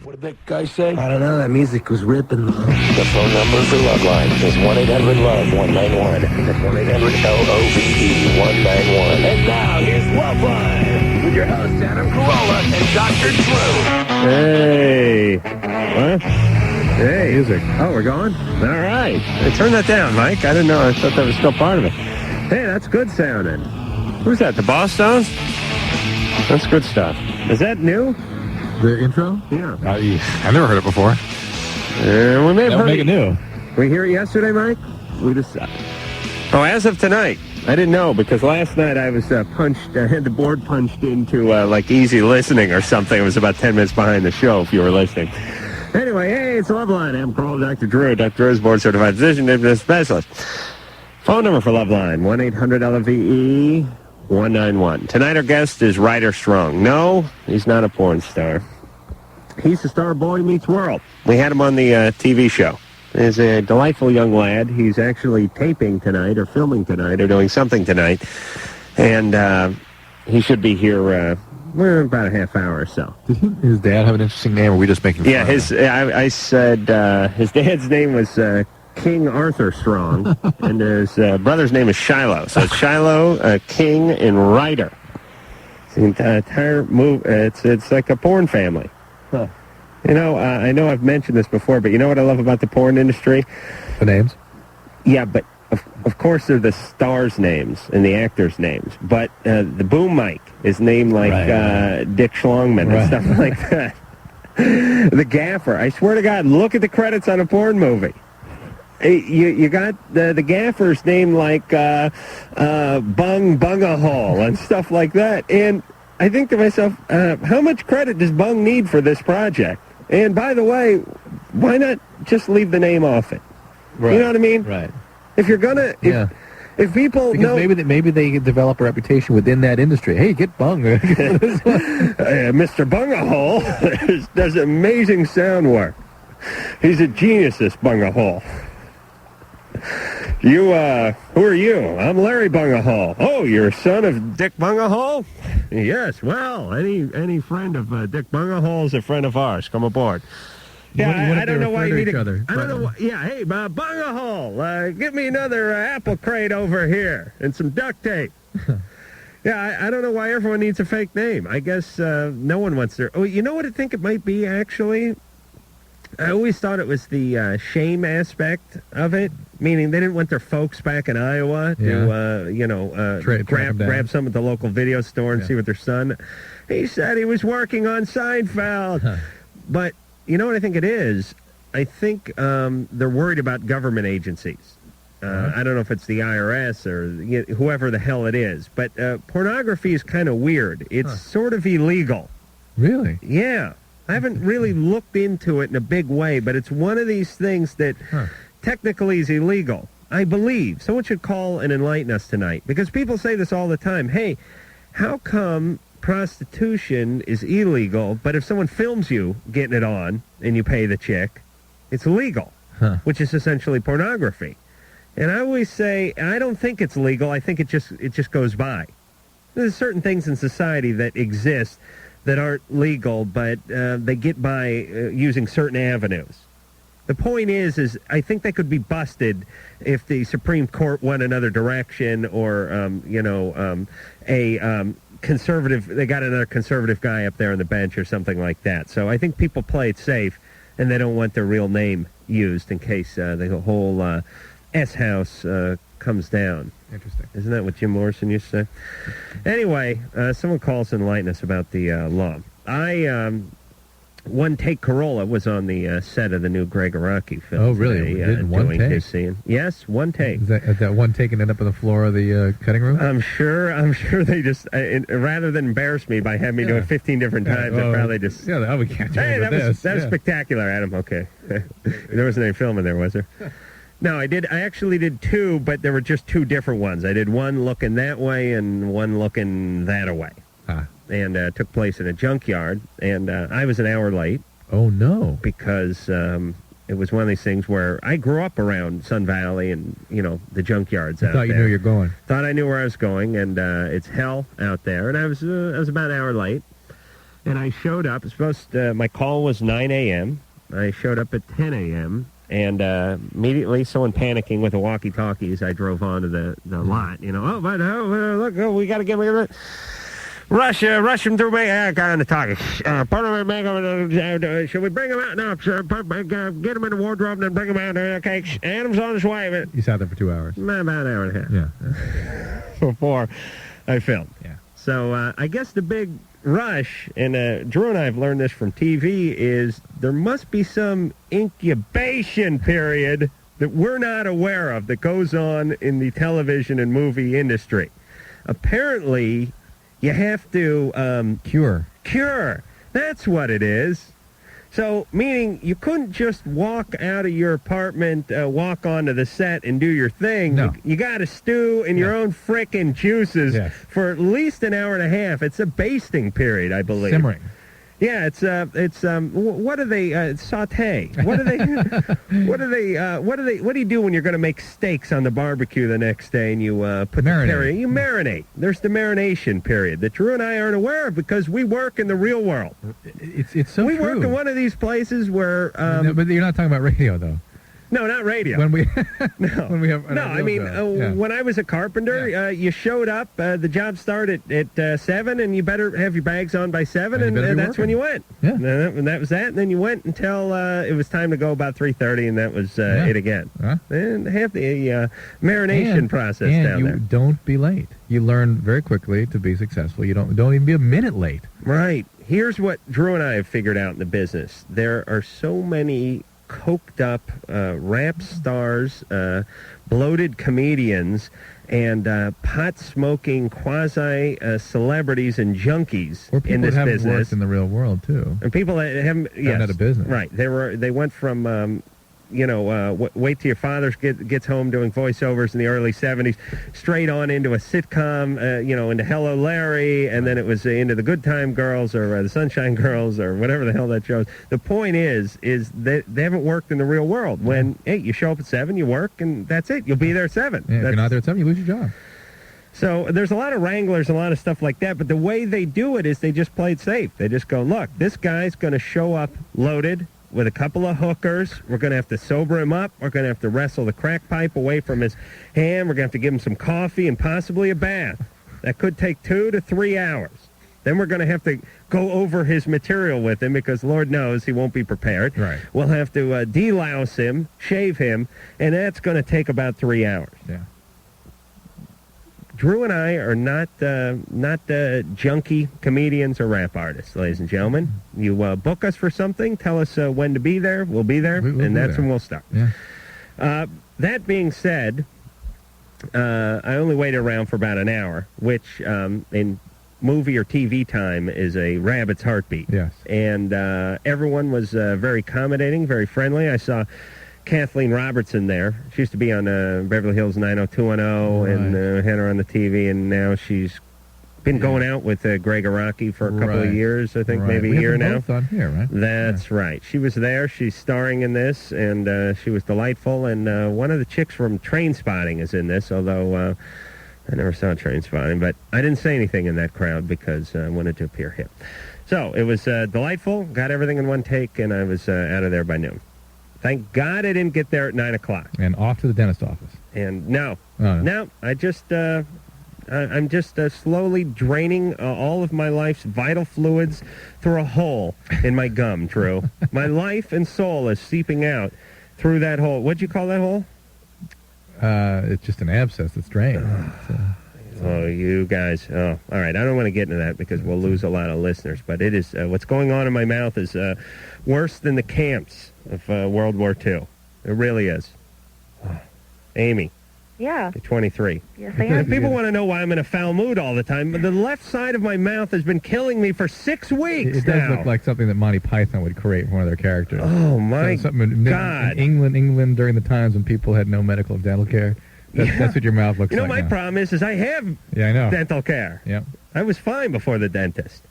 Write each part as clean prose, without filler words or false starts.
What did that guy say? I don't know. That music was ripping. The phone number for Loveline is 1-800-LOVE-191. That's 1-800-LOVE-191. And now, here's Loveline with your hosts, Adam Carolla and Dr. Drew. Hey. What? Hey. Music. Oh, we're going? All right. Hey, turn that down, Mike. I didn't know. I thought that was still part of it. Hey, that's good sounding. Who's that, the Boss Stones? That's good stuff. Is that new? The intro? Yeah. I never heard it before. We may have heard make it new. We hear it yesterday, Mike? We just... Oh, as of tonight. I didn't know, because last night I was punched, I had the board punched into, like, easy listening or something. It was about 10 minutes behind the show, if you were listening. Anyway, hey, it's Loveline. I'm Carolla, Dr. Drew. Dr. Drew is board-certified physician, specialist. Phone number for Loveline, 1-800-LOVE-191. Tonight our guest is Ryder Strong. No, he's not a porn star. He's the star of Boy Meets World. We had him on the TV show. He's a delightful young lad. He's actually taping tonight or filming tonight or doing something tonight. And he should be here about a half hour or so. Did his dad have an interesting name, or are we just making fun of him? I said his dad's name was King Arthur Strong, and his brother's name is Shiloh. So it's Shiloh, King, and Ryder. It's the entire move. It's like a porn family. Huh. You know, I know I've mentioned this before, but you know what I love about the porn industry? The names? Yeah, but of course they're the stars' names and the actors' names. But the boom mic is named like Dick Schlongman and stuff like that. The gaffer. I swear to God, look at the credits on a porn movie. You got the gaffer's name like Bung Bungahole and stuff like that. And I think to myself, how much credit does Bung need for this project? And by the way, why not just leave the name off it? Right. You know what I mean? Right. If you're gonna, if people because know, maybe they develop a reputation within that industry. Hey, get Bung. Mr. Bungahole does amazing sound work. He's a genius, this Bungahole. Who are you? I'm Larry Bungahole. Oh, you're a son of Dick Bungahole? Yes, well, any friend of Dick Bungahole is a friend of ours. Come aboard. Yeah, I don't know why you need I don't know. Yeah, hey, Bungahole, get me another apple crate over here and some duct tape. Yeah, I don't know why everyone needs a fake name. I guess no one wants their... Oh, you know what I think it might be, actually? I always thought it was the shame aspect of it, meaning they didn't want their folks back in Iowa to, grab some at the local video store and see what their son... He said he was working on Seinfeld. Huh. But you know what I think it is? I think they're worried about government agencies. I don't know if it's the IRS or whoever the hell it is. But pornography is kind of weird. It's sort of illegal. Really? Yeah. I haven't really looked into it in a big way, but it's one of these things that technically is illegal, I believe. Someone should call and enlighten us tonight, because people say this all the time. Hey, how come prostitution is illegal, but if someone films you getting it on and you pay the chick, it's legal, which is essentially pornography. And I always say, I don't think it's legal. I think it just goes by. There's certain things in society that exist that aren't legal, but they get by using certain avenues. The point is I think they could be busted if the Supreme Court went another direction, or conservative. They got another conservative guy up there on the bench or something like that. So I think people play it safe, and they don't want their real name used in case the whole S-House comes down. Interesting. Isn't that what Jim Morrison used to say? Anyway, someone calls and enlighten us about the law. One Take Carolla was on the set of the new Greg Araki film. Oh, really? Today, one doing take? His scene. Yes, one take. Is that one taking it up on the floor of the cutting room? I'm sure they just, rather than embarrass me by having me do it 15 different times, they probably just... Yeah, we can't do that this. That was spectacular, Adam. Okay. There wasn't any film in there, was there? No, I actually did two, but there were just two different ones. I did one looking that way and one looking that way. And took place in a junkyard, and I was an hour late. Oh, no. Because it was one of these things where I grew up around Sun Valley and, the junkyards out there. Thought you knew you were going. Thought I knew where I was going, and it's hell out there. And I was about an hour late. And I showed up. My call was 9 a.m. I showed up at 10 a.m. And immediately, someone panicking with a walkie-talkie I drove onto the lot. Look, we got to get him. Rush him through me. I got on the talkie. Should we bring him out? No, sir. Get him in the wardrobe and then bring him out. Okay, Adam's on his way. You sat there for 2 hours. About an hour and a half. Yeah. Before I filmed. Yeah. So I guess the big rush, and Drew and I have learned this from TV, is there must be some incubation period that we're not aware of that goes on in the television and movie industry. Apparently, you have to cure. That's what it is. So, meaning you couldn't just walk out of your apartment, walk onto the set and do your thing. No. You got to stew in your own frickin' juices for at least an hour and a half. It's a basting period, I believe. Simmering. Yeah, it's what do they saute? What do you do when you're going to make steaks on the barbecue the next day and you put marinate. You marinate. There's the marination period that Drew and I aren't aware of because we work in the real world. It's so we true. work in one of these places where No, but you're not talking about radio though. No, not radio. When we when we have when I was a carpenter, you showed up. The job started at 7, and you better have your bags on by 7, and that's when you went. Yeah. And that was that. And then you went until it was time to go about 3:30, and that was it again. Huh? And have the marination process down there. And you don't be late. You learn very quickly to be successful. You don't even be a minute late. Right. Here's what Drew and I have figured out in the business. There are so many coked up rap stars, bloated comedians, and pot-smoking quasi-celebrities and junkies in this haven't business. Worked in the real world, too. And people that haven't had a business. Right. They went from... wait till your father gets home doing voiceovers in the early 70s, straight on into a sitcom, into Hello Larry, and then it was into the Good Time Girls or the Sunshine Girls or whatever the hell that show is. The point is they haven't worked in the real world. When, hey, you show up at 7, you work, and that's it. You'll be there at 7. Yeah, if you're not there at 7, you lose your job. So there's a lot of wranglers, a lot of stuff like that, but the way they do it is they just play it safe. They just go, look, this guy's going to show up loaded with a couple of hookers. We're going to have to sober him up. We're going to have to wrestle the crack pipe away from his hand. We're going to have to give him some coffee and possibly a bath. That could take 2 to 3 hours. Then we're going to have to go over his material with him because Lord knows he won't be prepared. Right. We'll have to delouse him, shave him, and that's going to take about 3 hours. Yeah. Drew and I are not junkie comedians or rap artists, ladies and gentlemen. You book us for something, tell us when to be there, we'll be there, and that's when we'll start. Yeah. That being said, I only waited around for about an hour, which in movie or TV time is a rabbit's heartbeat. Yes. And everyone was very accommodating, very friendly. I saw Kathleen Robertson there. She used to be on Beverly Hills 90210 and had her on the TV, and now she's been going out with Greg Araki for a couple of years, I think, maybe a year now. Both on here, right? That's right. She was there. She's starring in this, and she was delightful. And one of the chicks from Trainspotting is in this, although I never saw Trainspotting, but I didn't say anything in that crowd because I wanted to appear hip. So it was delightful. Got everything in one take, and I was out of there by noon. Thank God I didn't get there at 9 o'clock. And off to the dentist office. And no, I just, I'm just slowly draining all of my life's vital fluids through a hole in my gum, Drew. My life and soul is seeping out through that hole. What'd you call that hole? It's just an abscess that's drained. Oh, you guys. Oh, all right. I don't want to get into that because we'll lose a lot of listeners. But it is, what's going on in my mouth is worse than the camps of World War II. It really is. Amy. Yeah. You're 23. Yes, I am. People want to know why I'm in a foul mood all the time. But the left side of my mouth has been killing me for 6 weeks It does look like something that Monty Python would create for one of their characters. Oh, my God. In England during the times when people had no medical or dental care. That's what your mouth looks like. You know, my problem is I have I know. dental care. Yeah. I was fine before the dentist.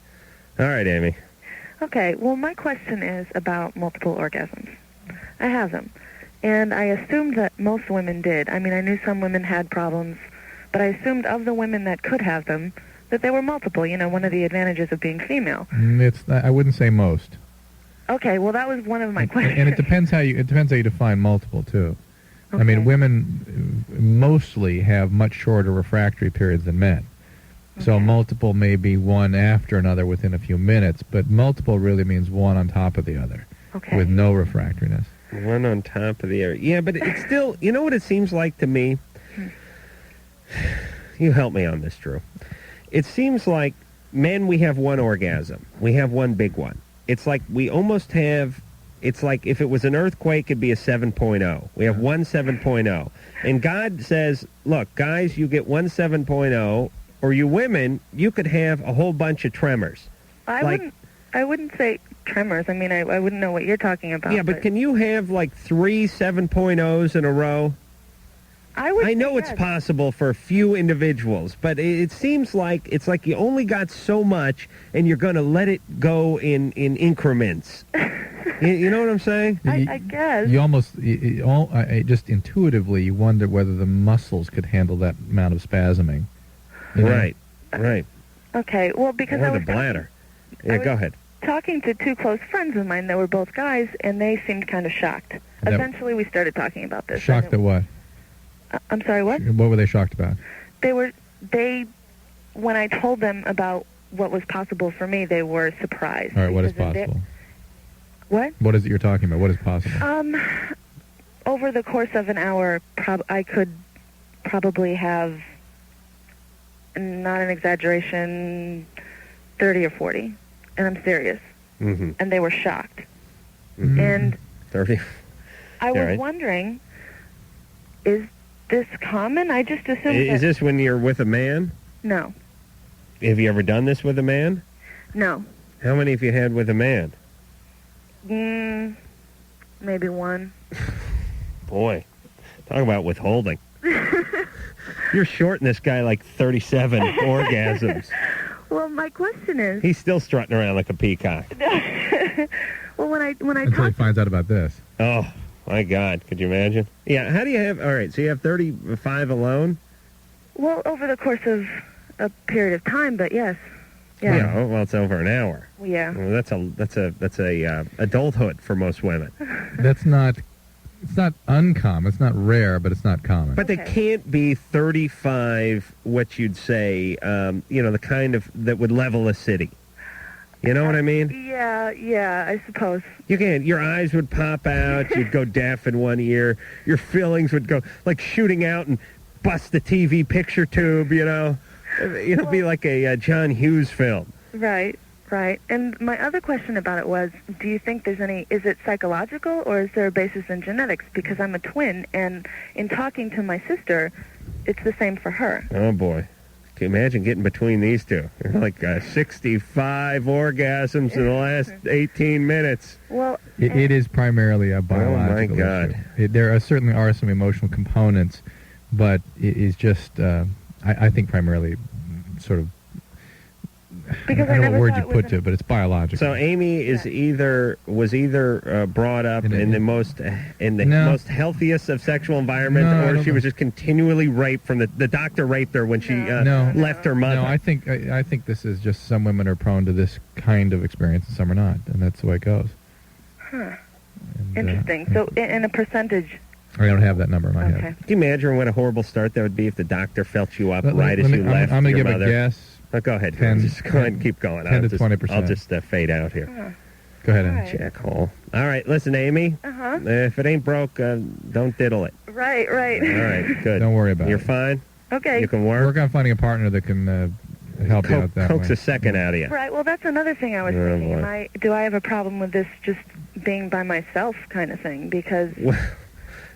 All right, Amy. Okay, well, my question is about multiple orgasms. I have them, and I assumed that most women did. I mean, I knew some women had problems, but I assumed of the women that could have them, that they were multiple. You know, one of the advantages of being female. I wouldn't say most. Okay, well, that was one of my questions. And it depends how you define multiple too. I mean, Okay. women mostly have much shorter refractory periods than men. So Okay. multiple may be one after another within a few minutes, but multiple really means one on top of the other Okay. with no refractoriness. One on top of the other. Yeah, but it's still, you know what it seems like to me? You help me on this, Drew. It seems like men, we have one orgasm. We have one big one. It's like we almost have, it's like if it was an earthquake, it'd be a 7.0. We have one 7.0. And God says, look, guys, you get one 7.0, or you women, you could have a whole bunch of tremors. I wouldn't say tremors. I mean, I wouldn't know what you're talking about. Yeah, but can you have like 3 7.0s in a row? I know it's possible for a few individuals, but it seems like it's like you only got so much, and you're going to let it go in increments. You know what I'm saying? I guess. You almost, just intuitively, you wonder whether the muscles could handle that amount of spasming. You know? Right. Okay, well, because Or I the was bladder. Yeah, go ahead. talking to two close friends of mine that were both guys, and they seemed kind of shocked. Eventually, we started talking about this. Shocked at what? I'm sorry, what? What were they shocked about? When I told them about what was possible for me, they were surprised. All right, what is because of possible? What? What is it you're talking about? What is possible? Over the course of an hour, I could probably have, not an exaggeration, 30 or 40. And I'm serious. Mm-hmm. And they were shocked. Mm-hmm. And 30. I was right. wondering, is this common? I just assumed Is that... this when you're with a man? No. Have you ever done this with a man? No. How many have you had with a man? Maybe one. Boy, talk about withholding. You're shorting this guy like 37 orgasms. Well, my question is... He's still strutting around like a peacock. Well, when I Until he talked... finds out about this. Oh, my God. Could you imagine? Yeah, how do you have... All right, so you have 35 alone? Well, over the course of a period of time, but yes. Yeah. Yeah, oh, well, it's over an hour. Yeah. Well, that's a adulthood for most women. That's not... It's not uncommon. It's not rare, but it's not common. But they can't be 35, what you'd say, the kind of that would level a city. You know what I mean? Yeah, I suppose. You can't. Your eyes would pop out. You'd go deaf in one ear. Your feelings would go like shooting out and bust the TV picture tube. It'd be like a John Hughes film. Right. And my other question about it was, do you think is it psychological or is there a basis in genetics? Because I'm a twin, and in talking to my sister, it's the same for her. Oh, boy. Can you imagine getting between these two? Like 65 orgasms in the last 18 minutes. Well, It is primarily a biological Oh, my God. issue. There certainly are some emotional components, but it is just, I think, primarily sort of, because I don't know never what word thought you it was put to it, but it's biological. So Amy was either brought up in the most healthiest of sexual environment, No, I or don't she was think- just continually raped from the doctor raped her when she left her mother. No, I think this is just some women are prone to this kind of experience and some are not, and that's the way it goes. Huh. And, Interesting. So in a percentage... I don't have that number in my Okay. head. Can you imagine what a horrible start that would be if the doctor felt you up Let as me- you left I'm going to your give mother? a guess. Go ahead. 10 just go ahead and keep going. 10 to 20%. I'll just fade out here. Go ahead, All Ann. right. Check hole. All right, listen, Amy. Uh-huh. If it ain't broke, don't diddle it. Right. All right, good. Don't worry about You're it. fine? Okay. You can work? Work on finding a partner that can help you out that Coax way. a second out of you. Right. Well, that's another thing I was Oh, thinking. boy. Do I have a problem with this just being by myself kind of thing? Because...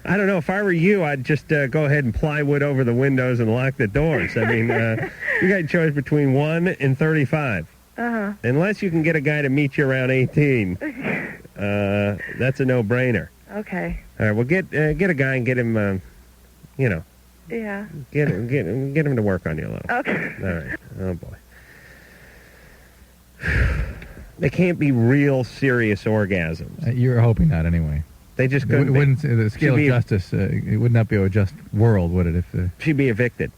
I don't know. If I were you, I'd just go ahead and plywood over the windows and lock the doors. I mean, you got a choice between 1 and 35. Uh-huh. Unless you can get a guy to meet you around 18. That's a no-brainer. Okay. All right, well, get a guy and get him, Yeah. get him to work on you a little. Okay. All right. Oh, boy. They can't be real serious orgasms. You're hoping not, anyway. They just It couldn't be. wouldn't the scale of She'd be- justice. It would not be a just world, would it? If She'd be evicted.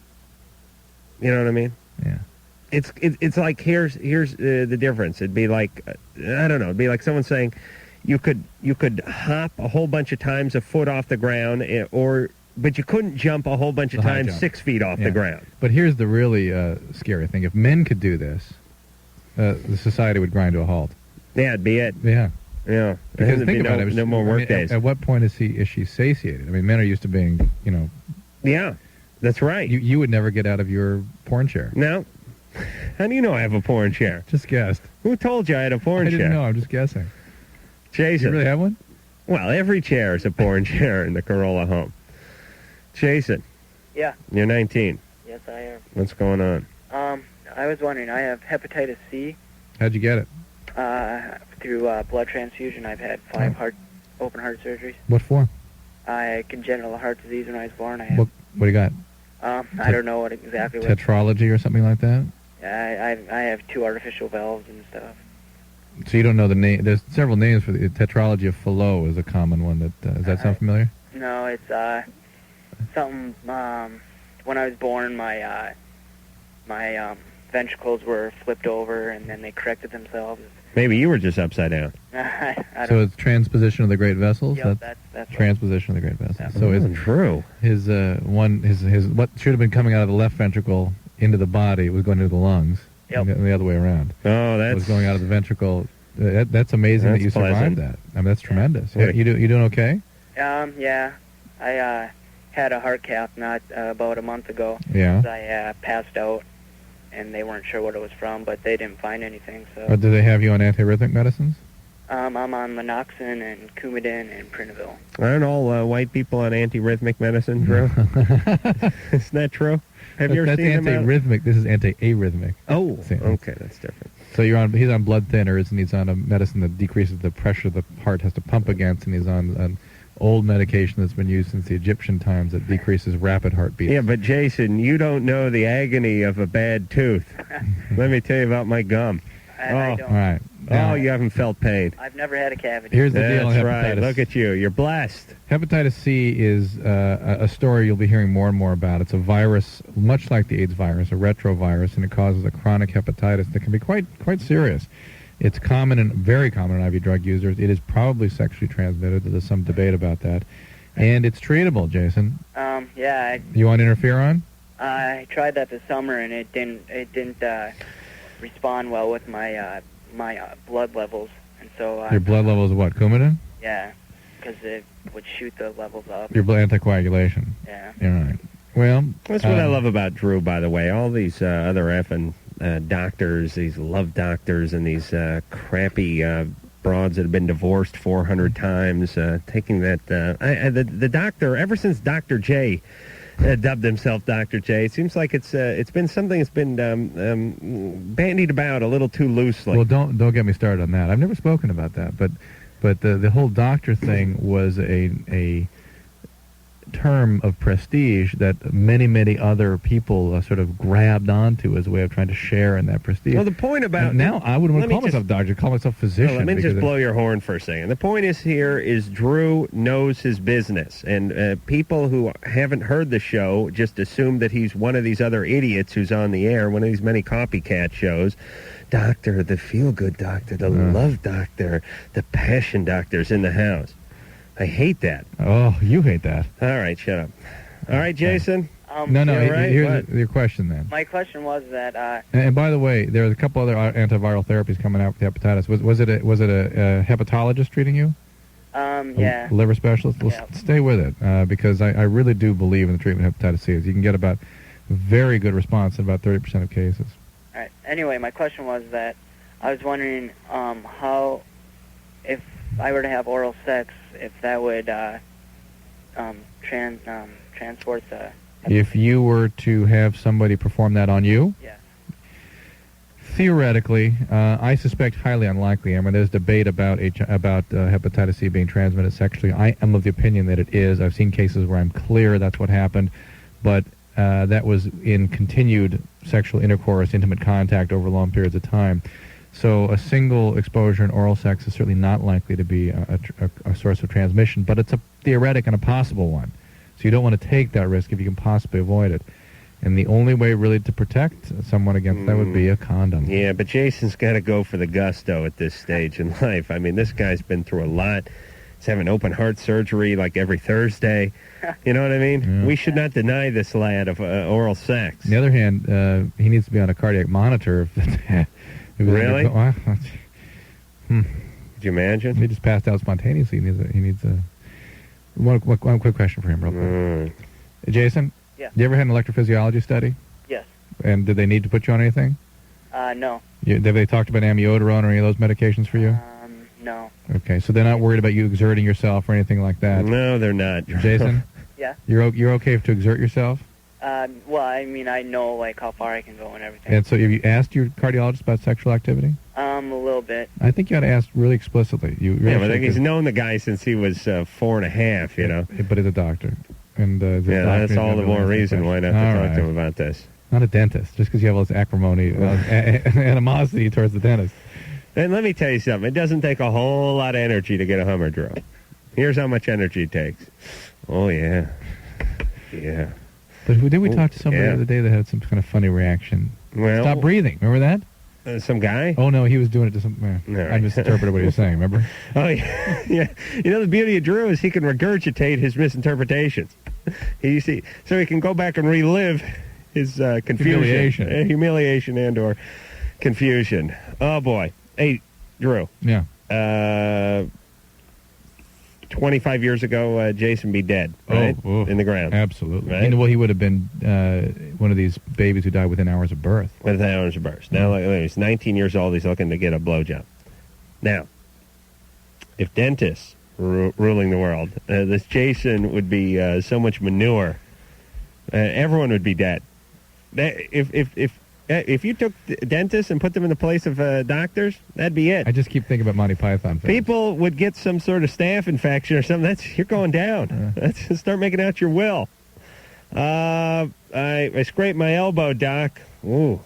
You know what I mean? yeah. it's like here's the difference. It'd be like I don't know. It'd be like someone saying you could hop a whole bunch of times a foot off the ground, but you couldn't jump a whole bunch of times 6 feet off the ground. But here's the really scary thing: if men could do this, the society would grind to a halt. Yeah, it'd be it. Yeah. Yeah. Because There'd think be about it. no more work days. At what point is she satiated? I mean, men are used to being, Yeah, that's right. You would never get out of your porn chair. No. How do you know I have a porn chair? Just guessed. Who told you I had a porn I chair? didn't know. I'm just guessing. Jason. You really have one? Well, every chair is a porn chair in the Carolla home. Jason. Yeah. You're 19. Yes, I am. What's going on? I was wondering, I have hepatitis C. How'd you get it? Through blood transfusion. I've had 5 open heart surgeries. What for? I had congenital heart disease when I was born. I have, What do you got? I don't know what exactly. Tetralogy or something like that? I have 2 artificial valves and stuff. So you don't know the name. There's several names for the tetralogy of Fallot is a common one. Does that sound familiar? No, it's something. When I was born, my ventricles were flipped over, and then they corrected themselves. Maybe you were just upside down. I don't So it's transposition of the great vessels. Yep, that's right. Transposition of the great vessels. Yeah. So it's True. his what should have been coming out of the left ventricle into the body was going into the lungs. Yep. And the other way around. Oh, It that's was going out of the ventricle. That's amazing that That's you survived pleasant. that. I mean, that's tremendous. Yeah. You doing okay? Yeah. I had a heart cath not about a month ago. Yeah. I passed out, and they weren't sure what it was from, but they didn't find anything. So Or do they have you on antiarrhythmic medicines? I'm on Minoxin and Coumadin and Prinavil. Aren't all white people on anti-rhythmic medicine, Drew? Isn't that true? Have you ever That's seen them out? anti-rhythmic. This is anti-arrhythmic. Oh, See, okay, that's different. So he's on blood thinners, and he's on a medicine that decreases the pressure the heart has to pump against, and he's on an old medication that's been used since the Egyptian times that decreases rapid heartbeat. Yeah, but Jason, you don't know the agony of a bad tooth. Let me tell you about my gum. I don't. All right. Oh, you haven't felt pain. I've never had a cavity. Here's the deal on That's hepatitis. right. Look at you. You're blessed. Hepatitis C is a story you'll be hearing more and more about. It's a virus, much like the AIDS virus, a retrovirus, and it causes a chronic hepatitis that can be quite serious. It's common and very common in IV drug users. It is probably sexually transmitted. There's some debate about that. And it's treatable, Jason. Yeah, You want interferon? I tried that this summer, and it didn't respond well with my blood levels, and so Your blood levels of what, Coumadin? yeah, because it would shoot the levels up. Your blood anticoagulation. Yeah. You're right. Well, That's what I love about Drew, by the way. All these other effing doctors, these love doctors, and these crappy broads that have been divorced 400 times, taking that... the doctor, ever since Dr. J dubbed himself Dr. J, it seems like it's been something that's been bandied about a little too loosely. Well, don't get me started on that. I've never spoken about that, but the whole doctor thing was a term of prestige that many other people sort of grabbed onto as a way of trying to share in that prestige. Well, the point about... And now I wouldn't want let to me call myself doctor. I'd call myself physician. Let me because just blow your horn for a second. The point is Drew knows his business, and people who haven't heard the show just assume that he's one of these other idiots who's on the air, one of these many copycat shows. Doctor, the feel-good doctor, the love doctor, the passion doctor's in the house. I hate that. Oh, you hate that. All right, shut up. All right, Jason? No, you all right? here's your question then. My question was that And by the way, there's a couple other antiviral therapies coming out with hepatitis. Was it a hepatologist treating you? yeah. A liver specialist? Well, Yeah. stay with it because I really do believe in the treatment of hepatitis C. You can get about very good response in about 30% of cases. All right. Anyway, my question was that I was wondering how, if I were to have oral sex, if that would transport the... If you were to have somebody perform that on you? Yes. Theoretically, I suspect highly unlikely. I mean, there's debate about hepatitis C being transmitted sexually. I am of the opinion that it is. I've seen cases where I'm clear that's what happened, but that was in continued sexual intercourse, intimate contact over long periods of time. So a single exposure in oral sex is certainly not likely to be a source of transmission, but it's a theoretic and a possible one. So you don't want to take that risk if you can possibly avoid it. And the only way really to protect someone against that would be a condom. Yeah, but Jason's got to go for the gusto at this stage in life. I mean, this guy's been through a lot. He's having open heart surgery like every Thursday. You know what I mean? Yeah. We should not deny this lad of oral sex. On the other hand, he needs to be on a cardiac monitor. Really? Could you imagine? He just passed out spontaneously. He needs a one quick question for him, real quick. Jason? Yeah. You ever had an electrophysiology study? Yes. And did they need to put you on anything? No. Have they talked about amiodarone or any of those medications for you? No. Okay, so they're not worried about you exerting yourself or anything like that? No, they're not. Jason? Yeah. You're okay to exert yourself? Well, I mean, I know, like, how far I can go and everything. And so have you asked your cardiologist about sexual activity? A little bit. I think you ought to ask really explicitly. Yeah, but he's known the guy since he was 4.5, you know. But he's a doctor. And that's all the more reason why not to talk to him about this. Not a dentist, just because you have all this acrimony, animosity towards the dentist. And let me tell you something. It doesn't take a whole lot of energy to get a Hummer drill. Here's how much energy it takes. Oh, yeah. Yeah. But did we talk to somebody the other day that had some kind of funny reaction? Well, stop breathing. Remember that? Some guy? Oh, no, he was doing it to some... I misinterpreted what he was saying, remember? Oh, yeah. Yeah. You know, the beauty of Drew is he can regurgitate his misinterpretations. So he can go back and relive his confusion. Humiliation and or confusion. Oh, boy. Hey, Drew. Yeah. 25 years ago, Jason be dead, right? In the ground. Absolutely. Right? Well, he would have been one of these babies who died within hours of birth. Within hours of birth. Now, he's 19 years old. He's looking to get a blowjob. Now, if dentists were ruling the world, this Jason would be so much manure. Everyone would be dead. If you took dentists and put them in the place of doctors, that'd be it. I just keep thinking about Monty Python films. People would get some sort of staph infection or something. You're going down. Let's start making out your will. I scraped my elbow, Doc. Ooh.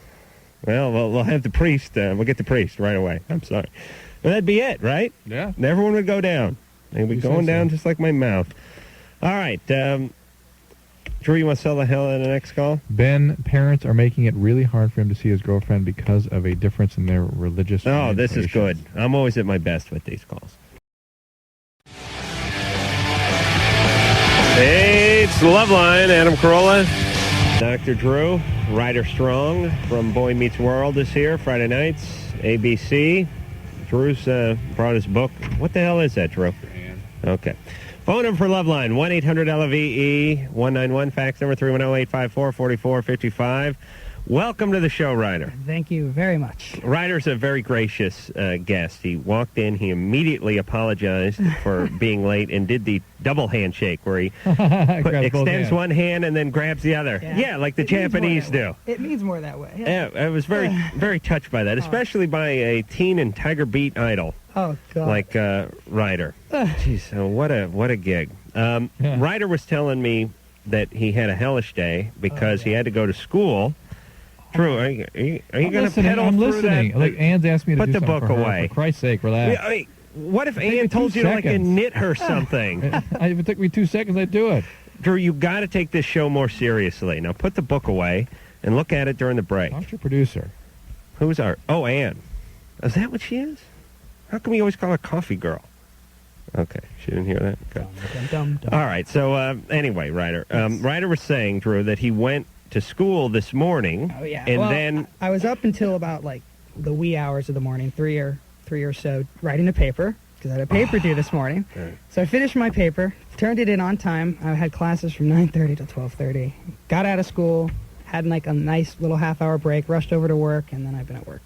Well, we'll have the priest. We'll get the priest right away. I'm sorry. But that'd be it, right? Yeah. And everyone would go down. They'd be going down just like my mouth. All right. Drew, you want to sell the hell out of the next call? Ben, parents are making it really hard for him to see his girlfriend because of a difference in their religious Oh, this is good. I'm always at my best with these calls. Hey, it's Loveline. Adam Carolla. Dr. Drew, Ryder Strong from Boy Meets World is here Friday nights, ABC. Drew's brought his book. What the hell is that, Drew? Okay. Phone number for Loveline, 1-800-LOVE-191. Fax number 310-854-4455. Welcome to the show, Ryder. Thank you very much. Ryder's a very gracious guest. He walked in, he immediately apologized for being late and did the double handshake where he extends one hand and then grabs the other. Yeah, like the Japanese do. It means more that way. Yeah, I was very, very touched by that, especially by a teen and Tiger Beat idol. Oh, God. Like Ryder. Jeez, what a gig. Ryder was telling me that he had a hellish day because he had to go to school. Drew, are you going to pedal I'm through listening. that? Like, Anne's asked me to Put do the something book for her. away. For Christ's sake, relax. I mean, what if Anne told you to like knit her something? If it took me 2 seconds, I'd do it. Drew, you got to take this show more seriously. Now put the book away and look at it during the break. Talk to your producer. Who's our... Oh, Anne. Is that what she is? How come you always call her Coffee Girl? Okay, she didn't hear that? Good. All right, so anyway, Ryder. Ryder was saying, Drew, that he went to school this morning. Oh, yeah. And well, then... I was up until about, like, the wee hours of the morning, three or so, writing a paper, because I had a paper due this morning. Okay. So I finished my paper, turned it in on time. I had classes from 9:30 to 12:30. Got out of school, had, like, a nice little half-hour break, rushed over to work, and then I've been at work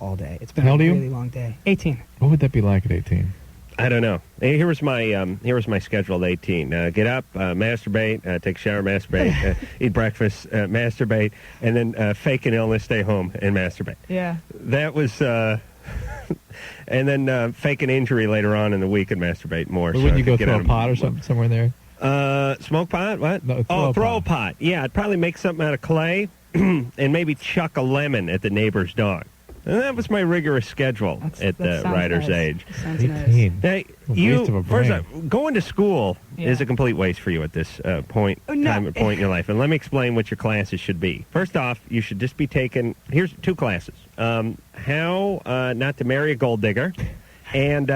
all day. It's been How a old are you? really long day. 18. What would that be like at 18? I don't know. Hey, here was my schedule at 18. Get up, masturbate, take a shower, masturbate, eat breakfast, masturbate, and then fake an illness, stay home, and masturbate. Yeah. That was, and then fake an injury later on in the week and masturbate more. But wouldn't you go throw a pot or something somewhere there? Smoke pot? What? No, throw a pot. Yeah, I'd probably make something out of clay and maybe chuck a lemon at the neighbor's dog. And that was my rigorous schedule at the writer's age. Sounds nice. 18. Now, Waste of a first brain. off, going to school Yeah. is a complete waste for you at this point in your life. And let me explain what your classes should be. First off, you should just be taking, here's 2 classes. How not to marry a gold digger and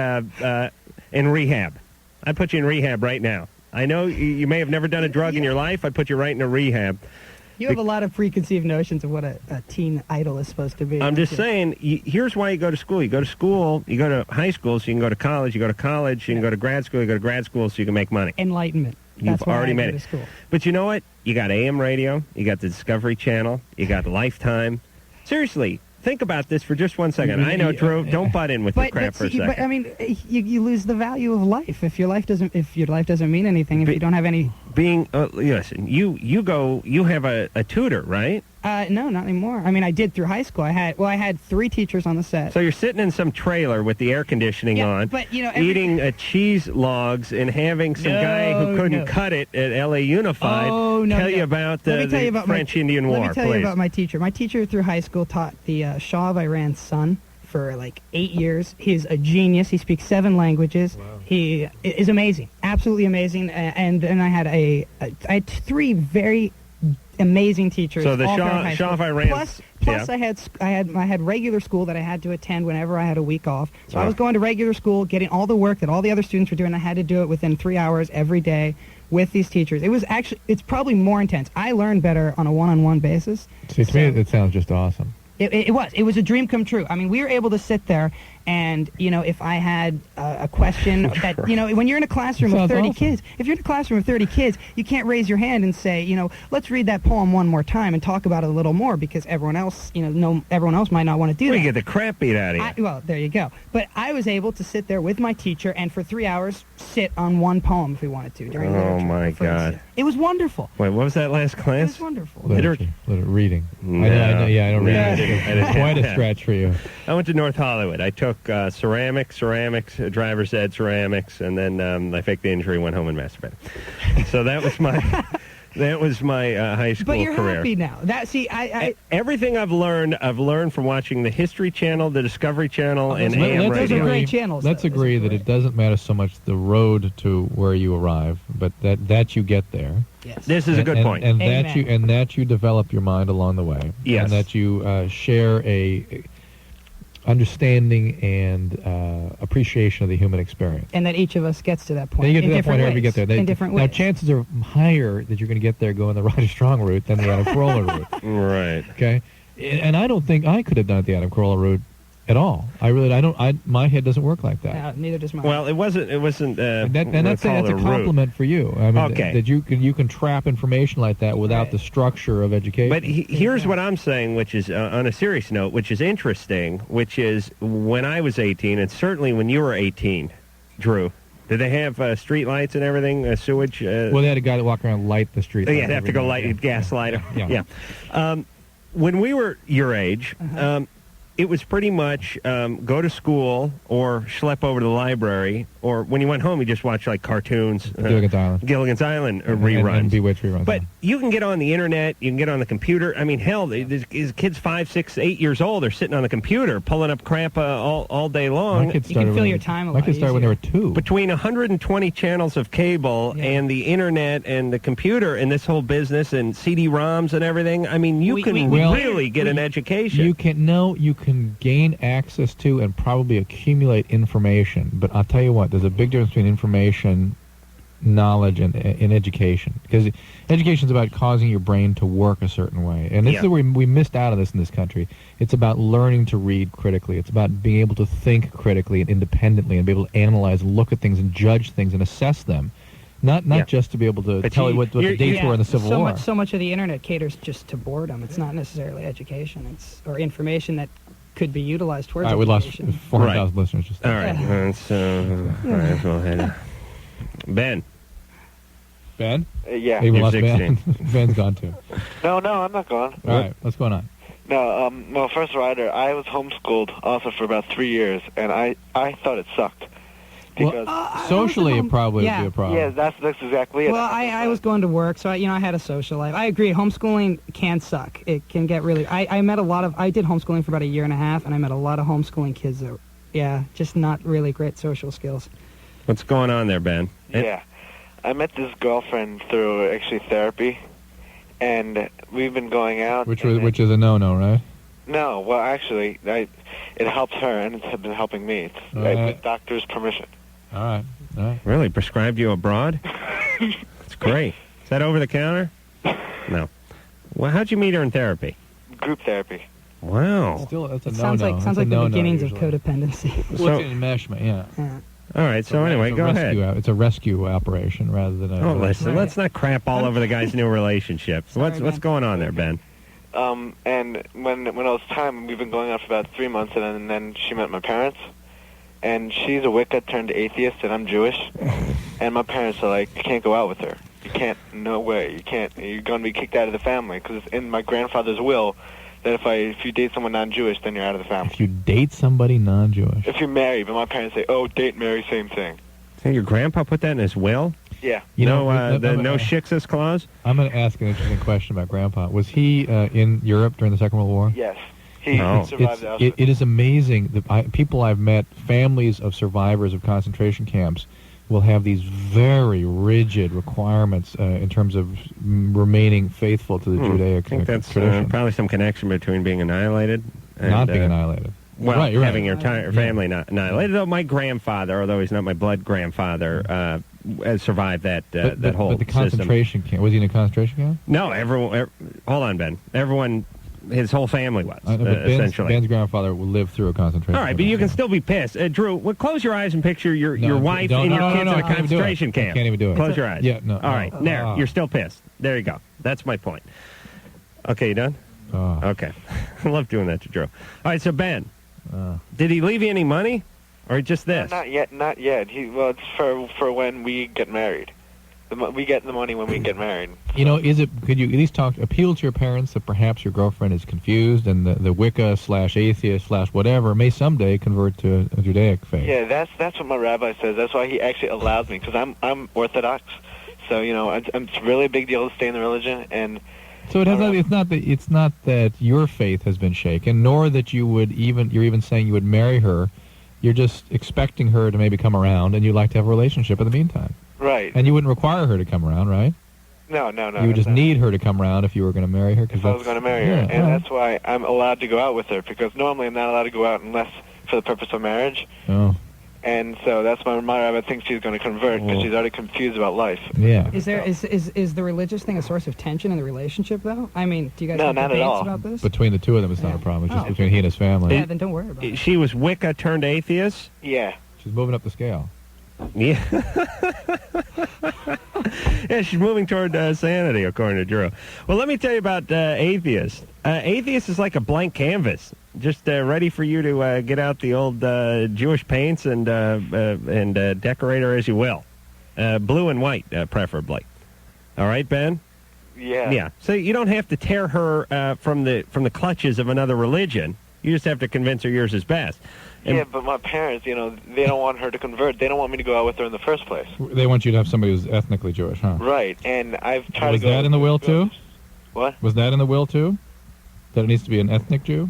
rehab. I'd put you in rehab right now. I know you may have never done a drug in your life. I'd put you right in a rehab. You have a lot of preconceived notions of what a teen idol is supposed to be. I'm just saying, here's why you go to school. You go to high school so you can go to college. You go to college, you can go to grad school. You go to grad school so you can make money. Enlightenment. You've That's why already I made go it. to school. But you know what? You got AM radio. You got the Discovery Channel. You got Lifetime. Seriously, think about this for just 1 second. I know, Drew. Don't butt in with your crap for a second. But I mean, you lose the value of life if your life doesn't mean anything. If you don't have any. Listen, you have a tutor, right? No, not anymore. I mean, I did through high school. I had 3 teachers on the set. So you're sitting in some trailer with the air conditioning on, but, eating cheese logs and having some guy who couldn't cut it at L.A. Unified tell you about the French-Indian War. Let me tell you about my teacher. My teacher through high school taught the Shah of Iran's son for like 8 years. He's a genius. He speaks 7 languages. Wow. He is amazing, absolutely amazing. And then I had 3 very amazing teachers. So the all Shah of Iran. Plus, I had regular school that I had to attend whenever I had a week off. So I was going to regular school, getting all the work that all the other students were doing. I had to do it within 3 hours every day with these teachers. It's probably more intense. I learned better on a one-on-one basis. See, to me, it sounds just awesome. It was a dream come true. I mean, we were able to sit there and, if I had a question that, when you're in a classroom of 30 kids, if you're in a classroom of 30 kids, you can't raise your hand and say, let's read that poem one more time and talk about it a little more because everyone else, everyone else might not want to do that. You get the crap beat out of you. Well, there you go. But I was able to sit there with my teacher and for 3 hours sit on one poem if we wanted to during literature. Oh, my God. It was wonderful. Wait, what was that last class? It was wonderful. Reading. No. I don't read. I didn't Quite have a stretch for you. I went to North Hollywood. I took ceramics, driver's ed ceramics, and then I faked the injury, went home and masturbated. So that was my high school career. But you're happy now. Everything I've learned from watching the History Channel, the Discovery Channel, and AM those radio. are great channels. Let's agree that it doesn't matter so much the road to where you arrive, but that you get there. Yes. This is a good point. And that you develop your mind along the way. Yes. And that you share a understanding and appreciation of the human experience. And that each of us gets to that point. And you get to that point however you get there. In different ways. Now, chances are higher that you're going to get there going the Roger Strong route than the Adam Carolla route. Right. Okay? And I don't think I could have done it the Adam Carolla route at all. My head doesn't work like that. Neither does mine. Well, it wasn't. And that's a compliment for you. I mean, okay. That you can trap information like that without the structure of education. But here's what I'm saying, which is on a serious note, which is interesting, which is when I was 18, and certainly when you were 18, Drew. Did they have street lights and everything, sewage? Well, they had a guy that walked around and light the street. Yeah, they have to go light gas lighter. Yeah. When we were your age. It was pretty much go to school or schlep over to the library, or when you went home, you just watch like cartoons. Gilligan's Island reruns. And Bewitched reruns. But you can get on the internet, you can get on the computer. I mean, hell, these kids 5, 6, 8 years old, they're sitting on the computer pulling up crap all day long. You can fill your time a lot. My kids started when they were 2. Between 120 channels of cable and the internet and the computer and this whole business and CD-ROMs and everything, I mean, you can really get an education. You can gain access to and probably accumulate information, but I'll tell you what, there's a big difference between information, knowledge, and education. Because education is about causing your brain to work a certain way. And this is where we missed out on this in this country. It's about learning to read critically. It's about being able to think critically and independently and be able to analyze, look at things, and judge things and assess them. Not just to be able to tell you what the dates were in the Civil War. So much of the internet caters just to boredom. It's not necessarily education. Or information that could be utilized towards education. We lost 400,000 listeners just there. All right. All right, go ahead. Ben? Yeah. Hey, we lost Ben. Ben's gone too. No, I'm not gone. All right, what's going on? No, first rider, I was homeschooled also for about 3 years, and I thought it sucked. Because Socially, it probably yeah. would be a problem. yeah, that's exactly it. Well, I was going to work, so I had a social life. I agree. Homeschooling can suck. It can get really. I met I did homeschooling for about a year and a half, and I met a lot of homeschooling kids that, just not really great social skills. What's going on there, Ben? Yeah. I met this girlfriend through actually therapy, and we've been going out. Which is a no-no, right? No, well, actually, it helps her, and it's been helping me. It's with doctor's permission. All right. Really? Prescribed you abroad? That's great. Is that over the counter? No. Well, how'd you meet her in therapy? Group therapy. Wow. Still, that's a It no-no. sounds like the no-no beginnings usually. of codependency. Well, it's an enmeshment, yeah. All right, so anyway, go ahead. It's a rescue operation rather than a... Oh, listen, let's not crap all over the guy's new relationship. What's going on there, Ben? And when it was time, we've been going out for about 3 months, and then she met my parents. And she's a Wicca turned atheist, and I'm Jewish. And my parents are like, you can't go out with her. You can't, no way. You can't. You're going to be kicked out of the family. Because it's in my grandfather's will that if you date someone non-Jewish, then you're out of the family. If you date somebody non-Jewish. If you marry, but my parents say, oh, date, marry, same thing. So your grandpa put that in his will? Yeah. The no shikses clause? I'm going to ask an interesting question about Grandpa. Was he in Europe during the Second World War? Yes. He survived Auschwitz. It is amazing. People I've met, families of survivors of concentration camps, will have these very rigid requirements in terms of remaining faithful to the Judaic I think that's tradition. probably some connection between being annihilated and Not being annihilated. Well, right, having your family not annihilated. Though my grandfather, although he's not my blood grandfather, survived that whole But the concentration camp, was he in a concentration camp? No, everyone. Hold on, Ben. Everyone, his whole family was essentially. Ben's grandfather lived through a concentration. All right, but you can still be pissed, Drew. Well, close your eyes and picture your wife and your kids in a concentration camp. I can't even do it. Close your eyes. Yeah, no. All right, there. You're still pissed. There you go. That's my point. Okay, you done? Okay. I love doing that to Drew. All right, so Ben, did he leave you any money, or just this? Not yet. It's for when we get married. We get the money when we get married. You know, could you at least appeal to your parents that perhaps your girlfriend is confused and the Wicca / atheist / whatever may someday convert to a Judaic faith? Yeah, that's what my rabbi says. That's why he actually allows me, because I'm Orthodox. So, it's really a big deal to stay in the religion. And so it's not that your faith has been shaken, nor that you're even saying you would marry her. You're just expecting her to maybe come around, and you'd like to have a relationship in the meantime. Right. And you wouldn't require her to come around, right? No. You would just need her to come around if you were going to marry her. If I was going to marry her. And that's why I'm allowed to go out with her, because normally I'm not allowed to go out unless for the purpose of marriage. Oh. And so that's why my rabbi thinks she's going to convert, because she's already confused about life. Yeah. Is the religious thing a source of tension in the relationship, though? I mean, do you guys have not debates at all. about this? Between the two of them, it's not a problem. It's just between he and his family. Yeah, then don't worry about it. She was Wicca turned atheist? Yeah. She's moving up the scale. Yeah. Yeah, she's moving toward sanity, according to Drew. Well, let me tell you about atheists. Atheist is like a blank canvas, just ready for you to get out the old Jewish paints and decorate her as you will. Blue and white, preferably. All right, Ben? Yeah. Yeah. So you don't have to tear her from the clutches of another religion. You just have to convince her yours is best. And yeah, but my parents, they don't want her to convert. They don't want me to go out with her in the first place. They want you to have somebody who's ethnically Jewish, huh? Right, and I've tried Was to go... that in the will, too? What? Was that in the will, too? That it needs to be an ethnic Jew?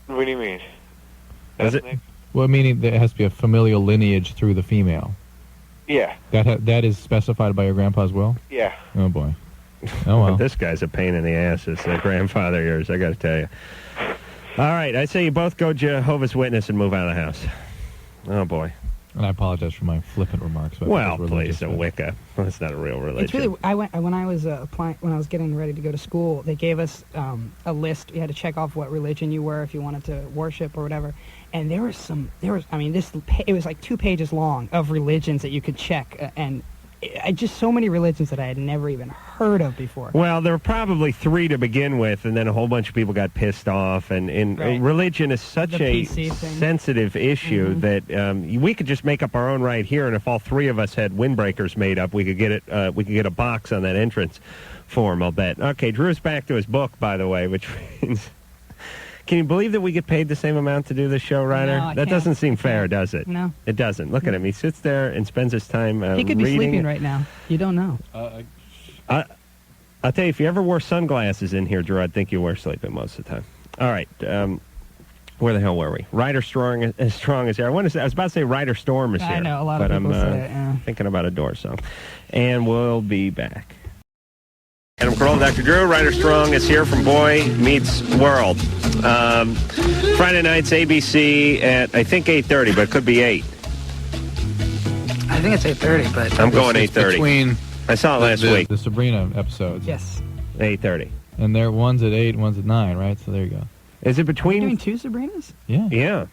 What do you mean? Is it? Well, meaning that it has to be a familial lineage through the female. Yeah. That is specified by your grandpa's will? Yeah. Oh, boy. Oh, well. This guy's a pain in the ass, this grandfather of yours, I got to tell you. All right, I say you both go Jehovah's Witness and move out of the house. Oh, boy. And I apologize for my flippant remarks. Well, please, a Wicca. Well, that's not a real religion. It's really. When I was applying, when I was getting ready to go to school, they gave us a list. You had to check off what religion you were if you wanted to worship or whatever. And it was like 2 pages long of religions that you could check, and just so many religions that I had never even heard of before. Well, there were probably 3 to begin with, and then a whole bunch of people got pissed off. And Right. Religion is such The a PC thing. sensitive issue that we could just make up our own right here. And if all 3 of us had windbreakers made up, we could get it. We could get a box on that entrance form. I'll bet. Okay, Drew's back to his book, by the way, which means Can you believe that we get paid the same amount to do this show, Ryder? No, I that can't. doesn't seem fair, does it? No. It doesn't. Look at him. He sits there and spends his time He could be reading. sleeping right now. You don't know. I'll tell you, if you ever wore sunglasses in here, Drew, I'd think you were sleeping most of the time. All right. Where the hell were we? Ryder Strong as here. I was about to say Ryder Storm is here. I know, a lot of people say it, yeah. Thinking about a door, so. And we'll be back. Adam Carolla, Dr. Drew. Ryder Strong is here from Boy Meets World. Friday nights, ABC at, I think, 8:30, but it could be 8. I think it's 8:30, but... I'm going 8:30. Between I saw it last week. the Sabrina episodes. Yes. 8:30. And there, one's at 8, one's at 9, right? So there you go. Is it Are you between... doing 2 Sabrinas? Yeah. Yeah.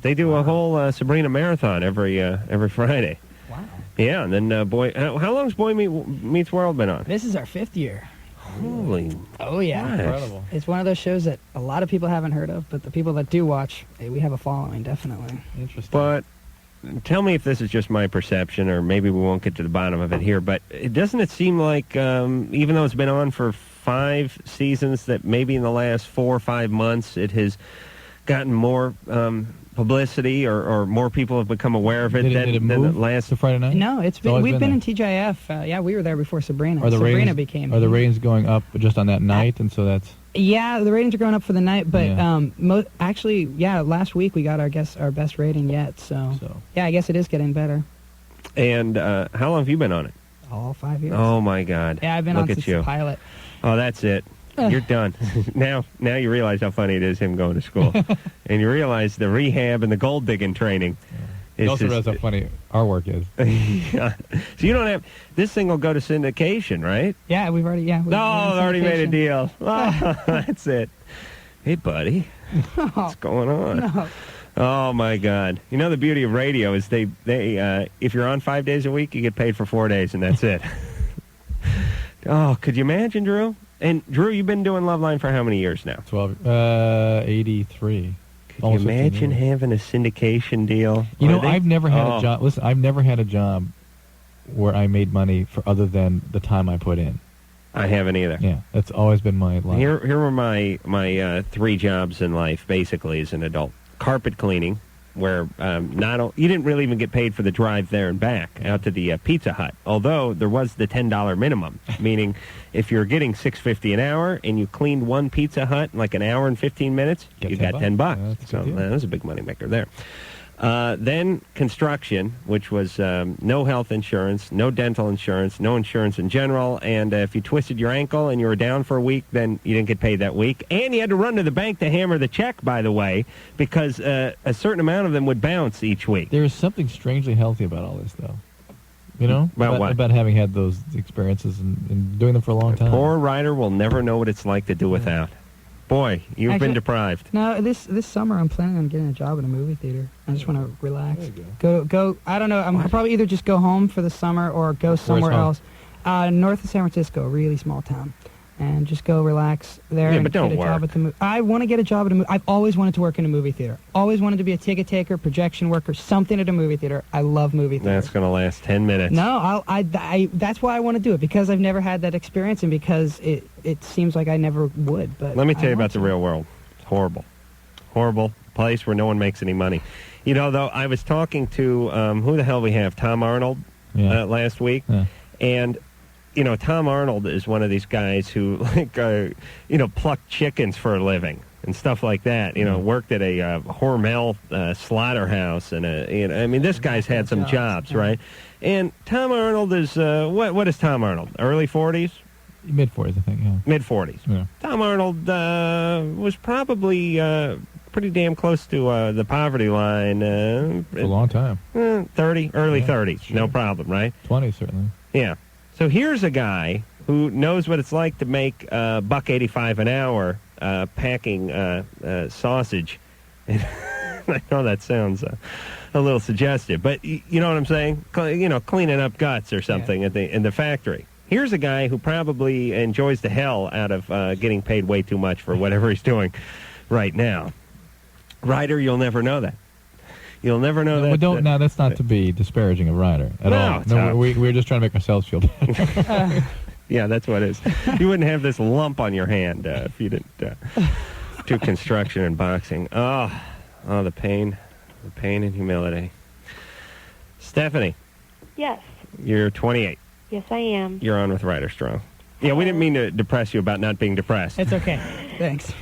They do a whole Sabrina marathon every Friday. Wow. Yeah, and then Boy... how long's Boy Meets World been on? This is our 5th year. Holy... Oh, yeah. Nice. Incredible. It's one of those shows that a lot of people haven't heard of, but the people that do watch, we have a following, definitely. Interesting. But tell me if this is just my perception, or maybe we won't get to the bottom of it here, but doesn't it seem like, even though it's been on for 5 seasons, that maybe in the last 4 or 5 months it has gotten more publicity, or more people have become aware of it Did it than move the last... to Friday night? No, It's always we've been been in TGIF. Yeah, we were there before Sabrina. Are the Sabrina ratings, became... Are the ratings going up just on that night, and so that's... Yeah, the ratings are going up for the night, but Yeah. actually, last week we got our best rating yet, so yeah, I guess it is getting better. And how long have you been on it? All 5 years. Oh, my God. Yeah, I've been Look on at since you. the pilot. Oh, that's it. You're done. Now you realize how funny it is, him going to school. And you realize the rehab and the gold digging training. He also realize how funny our work is. Yeah. So you don't have... This thing will go to syndication, right? Yeah, we've already... Yeah, No, I've already made a deal. Oh, that's it. Hey, buddy. What's going on? No. Oh, my God. You know, the beauty of radio is they if you're on 5 days a week, you get paid for 4 days, and that's it. Oh, could you imagine, Drew? And, Drew, you've been doing Loveline for how many years now? 83. Could you imagine having a syndication deal? You know, I've never had a job. Listen, I've never had a job where I made money for other than the time I put in. I haven't either. Yeah, that's always been my life. Here were my 3 jobs in life, basically, as an adult. Carpet cleaning, where you didn't really even get paid for the drive there and back out to the Pizza Hut, although there was the $10 minimum, meaning if you're getting $6.50 an hour and you cleaned one Pizza Hut in like an hour and 15 minutes, you got $10. So that was a big moneymaker there. Then construction, which was no health insurance, no dental insurance, no insurance in general, and if you twisted your ankle and you were down for a week, then you didn't get paid that week. And you had to run to the bank to hammer the check, by the way, because a certain amount of them would bounce each week. There is something strangely healthy about all this, though. You know? About what? About having had those experiences and doing them for a long time. Poor Ryder will never know what it's like to do without. Boy, you've been deprived. No, this summer I'm planning on getting a job in a movie theater. I just want to relax. There you Go. I don't know. I'll probably either just go home for the summer or go somewhere else. North of San Francisco, a really small town, and just go relax there. Yeah, and but don't get a job work. at the I want to get a job at a movie. I've always wanted to work in a movie theater. Always wanted to be a ticket taker, projection worker, something at a movie theater. I love movie theaters. That's going to last 10 minutes. No, that's why I want to do it, because I've never had that experience and because it seems like I never would. But let me tell you about the real world. It's horrible. Horrible place where no one makes any money. You know, though, I was talking to, who the hell we have, Tom Arnold, last week. Yeah. And, you know, Tom Arnold is one of these guys who, pluck chickens for a living and stuff like that. You know, worked at a Hormel slaughterhouse. And, this guy's had some jobs, right? And Tom Arnold is, what is Tom Arnold? Early 40s? Mid-40s, I think, yeah. Mid-40s. Yeah. Tom Arnold was probably pretty damn close to the poverty line. For a long time. 30, early 30s, sure. no problem, right? 20s, certainly. Yeah. So here's a guy who knows what it's like to make $1.85 an hour packing sausage. I know that sounds a little suggestive, but you know what I'm saying? Cleaning up guts or something in the factory. Here's a guy who probably enjoys the hell out of getting paid way too much for whatever he's doing right now. Ryder, you'll never know that. You'll never know that. No, that's not to be disparaging of Ryder at all. No, we're just trying to make ourselves feel better. Yeah, that's what it is. You wouldn't have this lump on your hand if you didn't. to construction and boxing. Oh, the pain and humility. Stephanie, Yes. you're 28. Yes, I am. You're on with Ryder Strong. Yeah, we didn't mean to depress you about not being depressed. It's okay. Thanks.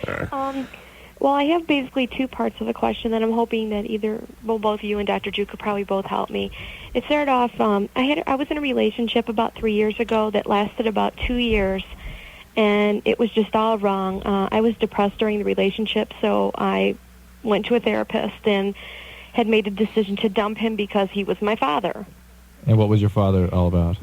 Well, I have basically two parts of the question that I'm hoping that both you and Dr. Drew could probably both help me. It started off, I was in a relationship about 3 years ago that lasted about 2 years, and it was just all wrong. I was depressed during the relationship, so I went to a therapist and had made a decision to dump him because he was my father. And what was your father all about?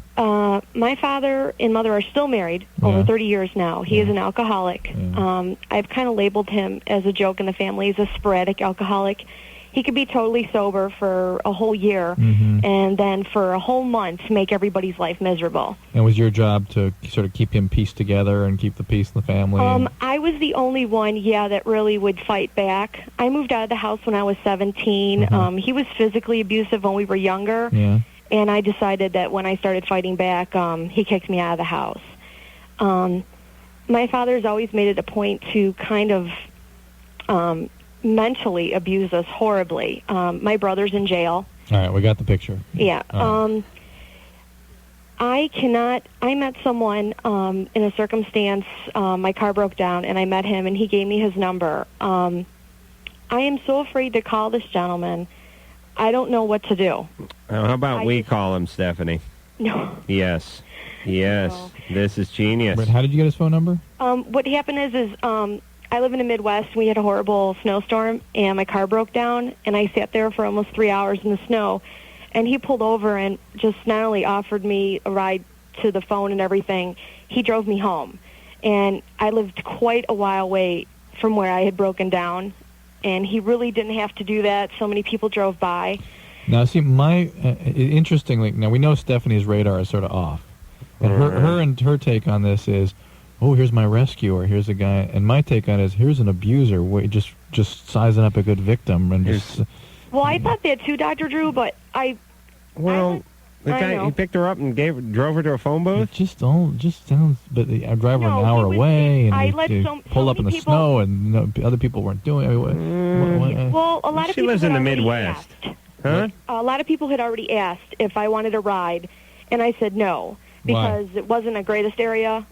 My father and mother are still married over 30 years now. He is an alcoholic. I've kind of labeled him as a joke in the family as a sporadic alcoholic. He could be totally sober for a whole year and then for a whole month make everybody's life miserable. And was your job to sort of keep him pieced together and keep the peace in the family? I was the only one, that really would fight back. I moved out of the house when I was 17. He was physically abusive when we were younger. Yeah. And I decided that when I started fighting back, he kicked me out of the house. My father's always made it a point to kind of mentally abuse us horribly. My brother's in jail. All right, we got the picture. Yeah. I met someone in a circumstance, my car broke down, and I met him, and he gave me his number. I am so afraid to call this gentleman. I don't know what to do. How about we call him, Stephanie? No. Yes. No. This is genius. But how did you get his phone number? What happened is I live in the Midwest, and we had a horrible snowstorm, and my car broke down, and I sat there for almost 3 hours in the snow, and he pulled over and just not only offered me a ride to the phone and everything, he drove me home. And I lived quite a while away from where I had broken down, and he really didn't have to do that. So many people drove by. Now, see, interestingly, now we know Stephanie's radar is sort of off. And her take on this is, oh, here's my rescuer, here's a guy, and my take on it is, here's an abuser, just sizing up a good victim. And just. Well, I thought that too, Dr. Drew, but the guy, he picked her up and drove her to a phone booth? It just sounds, but I'd drive her an hour away, and pull up in the snow, and other people weren't doing it. Well, a lot of she people lives in the had already Midwest. asked. Huh? A lot of people had already asked if I wanted a ride, and I said no, because it wasn't the greatest area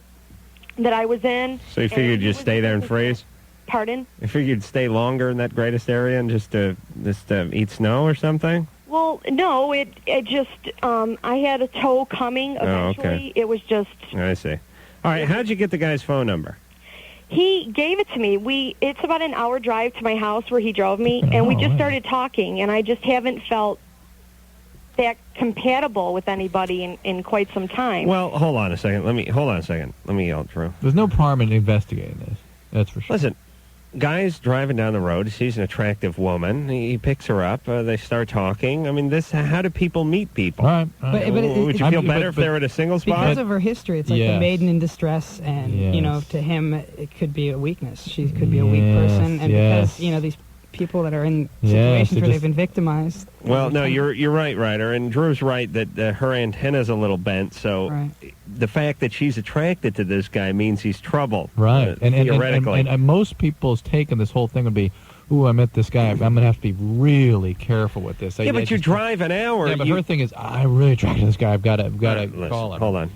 that I was in. So you figured you'd stay there and freeze? Pardon? You figured you'd stay longer in that greatest area and just eat snow or something? Well, no, it just, I had a tow coming eventually. Oh, okay. It was just... I see. All right, how'd you get the guy's phone number? He gave it to me. It's about an hour drive to my house where he drove me, and we just started talking, and I just haven't felt that compatible with anybody in quite some time. Well, hold on a second. Let me yell through. There's no harm in investigating this. That's for sure. Listen, guy's driving down the road. He sees an attractive woman. He picks her up. They start talking. I mean, how do people meet people? All right. Would you feel better if they were at a single spot? Because of her history, it's like a maiden in distress, and to him, it could be a weakness. She could be a weak person, and because these people that are in situations where they've been victimized. Well, no, you're right, Ryder, and Drew's right that her antenna's a little bent. So the fact that she's attracted to this guy means he's trouble, right? Theoretically, and most people's take on this whole thing would be, "Ooh, I met this guy. I'm going to have to be really careful with this." Yeah, but you drive an hour. Yeah, but her thing is, I'm really attracted to this guy. I've got to call him. Hold on,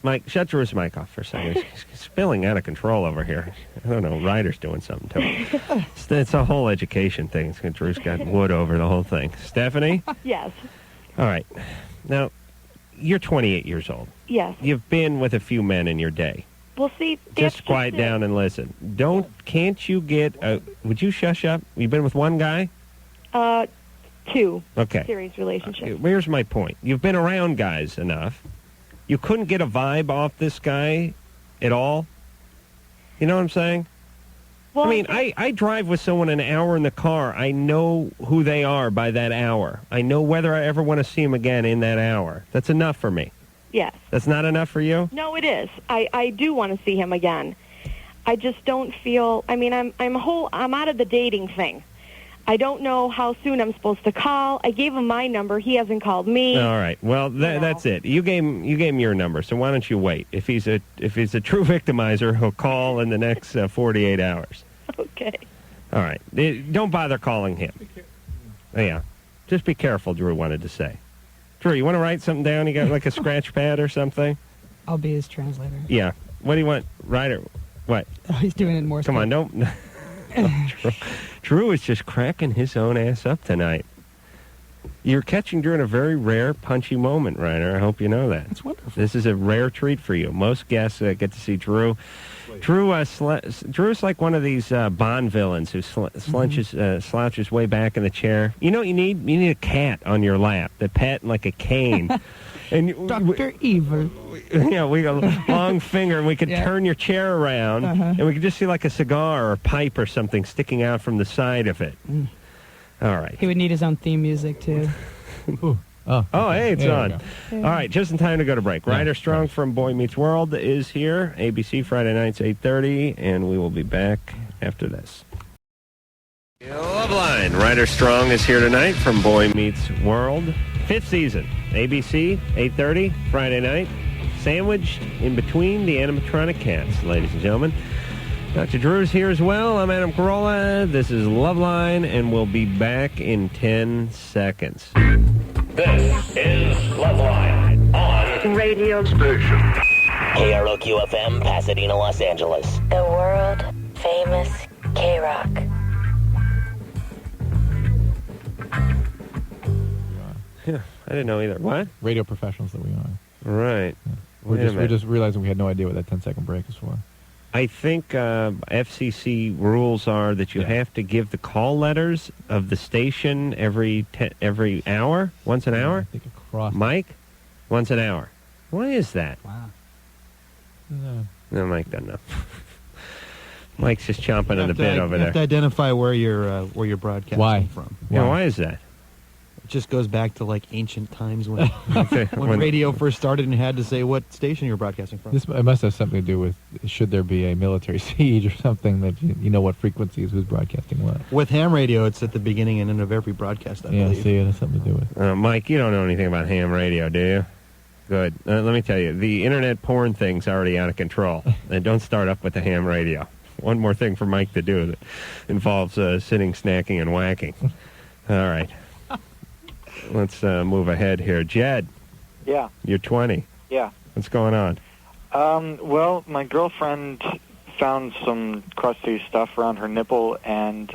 Mike, shut Drew's mic off for a second. He's spilling out of control over here. I don't know. Ryder's doing something to him. It's a whole education thing. Drew's got wood over the whole thing. Stephanie? Yes. All right. Now, you're 28 years old. Yes. You've been with a few men in your day. Well, see, just quiet down and listen. Can't you get would you shush up? You've been with one guy? 2. Okay. Serious relationships. Here's my point. You've been around guys enough. You couldn't get a vibe off this guy at all? You know what I'm saying? Well, I mean, I drive with someone an hour in the car. I know who they are by that hour. I know whether I ever want to see them again in that hour. That's enough for me. Yes. That's not enough for you? No, it is. I do want to see him again. I just don't feel... I mean, I'm out of the dating thing. I don't know how soon I'm supposed to call. I gave him my number. He hasn't called me. All right. Well, that's it. You gave him your number. So why don't you wait? If he's a true victimizer, he'll call in the next 48 hours. Okay. All right. Don't bother calling him. Yeah. Just be careful, Drew wanted to say. Drew, you want to write something down? You got like a scratch pad or something? I'll be his translator. Yeah. What do you want? Write it. What? Oh, he's doing it more. Come on, don't. Drew is just cracking his own ass up tonight. You're catching Drew in a very rare, punchy moment, Ryder. I hope you know that. That's wonderful. This is a rare treat for you. Most guests get to see Drew. Drew's like one of these Bond villains who slouches way back in the chair. You know what you need? You need a cat on your lap, that pat like a cane. And Dr. Evil. Yeah, we got a long finger, and we could turn your chair around, and we could just see like a cigar or a pipe or something sticking out from the side of it. All right. He would need his own theme music, too. Oh, hey, it's on. All right, just in time to go to break. Ryder Strong from Boy Meets World is here. ABC Friday nights, 8:30, and we will be back after this. Loveline. Ryder Strong is here tonight from Boy Meets World. 5th season. ABC, 8:30, Friday night. Sandwiched in between the animatronic cats, ladies and gentlemen. Dr. Drew's here as well. I'm Adam Carolla. This is Loveline, and we'll be back in 10 seconds. This is Loveline on radio station. KROQ-FM, Pasadena, Los Angeles. The world famous K-Rock. Yeah, I didn't know either. What? Radio professionals that we are. Right. Yeah. We're just realizing we had no idea what that 10-second break is for. I think FCC rules are that you have to give the call letters of the station every hour, once an hour. I think across. Mike, once an hour. Why is that? Wow. No, Mike doesn't know. Mike's just chomping on the bit over You there. have to identify where you're broadcasting from. Yeah, why is that? It just goes back to like ancient times when when radio first started and had to say what station you're broadcasting from. It must have something to do with should there be a military siege or something that you know what frequencies who's broadcasting what. With ham radio, it's at the beginning and end of every broadcast, I believe. See, it has something to do with. Mike, you don't know anything about ham radio, do you? Good. Let me tell you, the internet porn thing's already out of control. And don't start up with the ham radio. One more thing for Mike to do that involves sitting, snacking, and whacking. All right. Let's move ahead here. Jed. Yeah. You're 20. Yeah. What's going on? Well, my girlfriend found some crusty stuff around her nipple and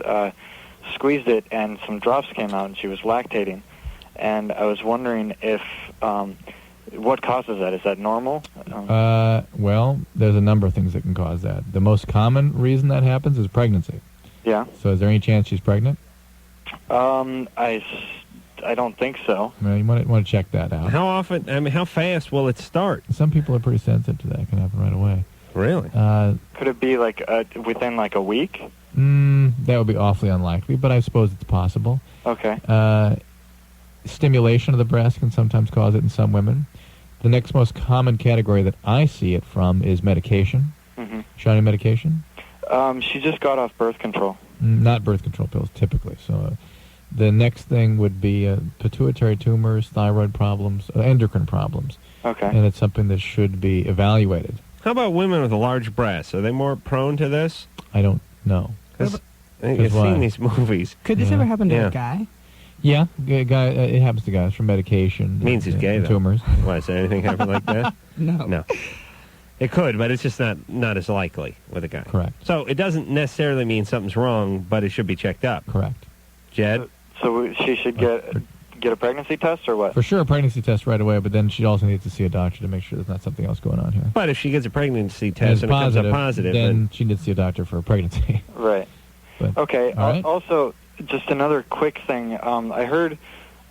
squeezed it, and some drops came out, and she was lactating. And I was wondering if what causes that? Is that normal? Well, there's a number of things that can cause that. The most common reason that happens is pregnancy. Yeah. So is there any chance she's pregnant? I don't think so. Well, you want to check that out. How often, how fast will it start? Some people are pretty sensitive to that. It can happen right away. Really? Could it be like within like a week? That would be awfully unlikely, but I suppose it's possible. Okay. Stimulation of the breast can sometimes cause it in some women. The next most common category that I see it from is medication. Mm-hmm. Shiny medication? She just got off birth control. Not birth control pills, typically. So the next thing would be pituitary tumors, thyroid problems, endocrine problems. Okay. And it's something that should be evaluated. How about women with large breasts? Are they more prone to this? I don't know. Because you've seen these movies. Could this ever happen to a guy? Yeah, guy. It happens to guys from medication. Means he's gay, though. Tumors. Why, does anything happen like that? No. No. It could, but it's just not as likely with a guy. Correct. So it doesn't necessarily mean something's wrong, but it should be checked up. Correct. Jed? So she should get a pregnancy test or what? For sure, a pregnancy test right away, but then she also needs to see a doctor to make sure there's not something else going on here. But if she gets a pregnancy test and it comes up positive, then she needs to see a doctor for a pregnancy. Right. But, okay. all right. Also, just another quick thing. I heard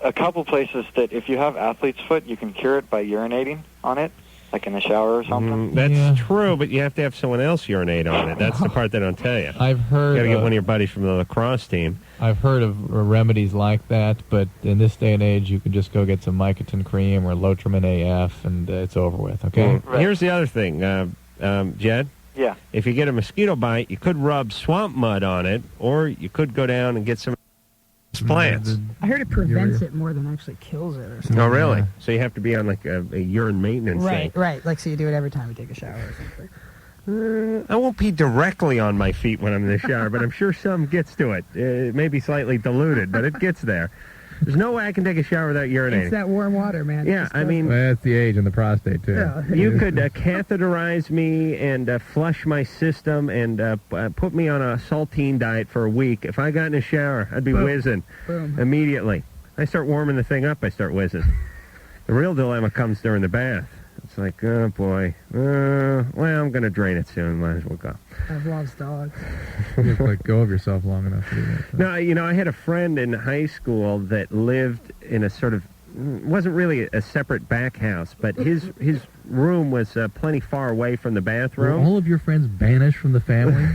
a couple places that if you have athlete's foot, you can cure it by urinating on it, like in the shower or something. That's true, but you have to have someone else urinate on it. That's the part they don't tell you. I've heard. You got to get one of your buddies from the lacrosse team. I've heard of remedies like that, but in this day and age, you can just go get some Mycotin cream or Lotrimin AF, and it's over with. Okay. Right. Here's the other thing, Jed. Yeah. If you get a mosquito bite, you could rub swamp mud on it, or you could go down and get some plants. I heard it prevents it more than actually kills it or something. Oh, really? So you have to be on like a urine maintenance Right, thing. right. Like, so you do it every time you take a shower or something. I won't pee directly on my feet when I'm in the shower, but I'm sure some gets to it. It may be slightly diluted, but it gets there. There's no way I can take a shower without urinating. It's that warm water, man. Yeah, I mean... Well, that's the age and the prostate, too. Yeah. You could catheterize me and flush my system and put me on a saltine diet for a week. If I got in a shower, I'd be whizzing immediately. I start warming the thing up, I start whizzing. The real dilemma comes during the bath. It's like, oh, boy. Well, I'm going to drain it soon. Might as well go. I've lost dogs. You have to let go of yourself long enough to do that. No, you know, I had a friend in high school that lived in a sort of, wasn't really a separate back house, but his room was plenty far away from the bathroom. Were all of your friends banished from the family?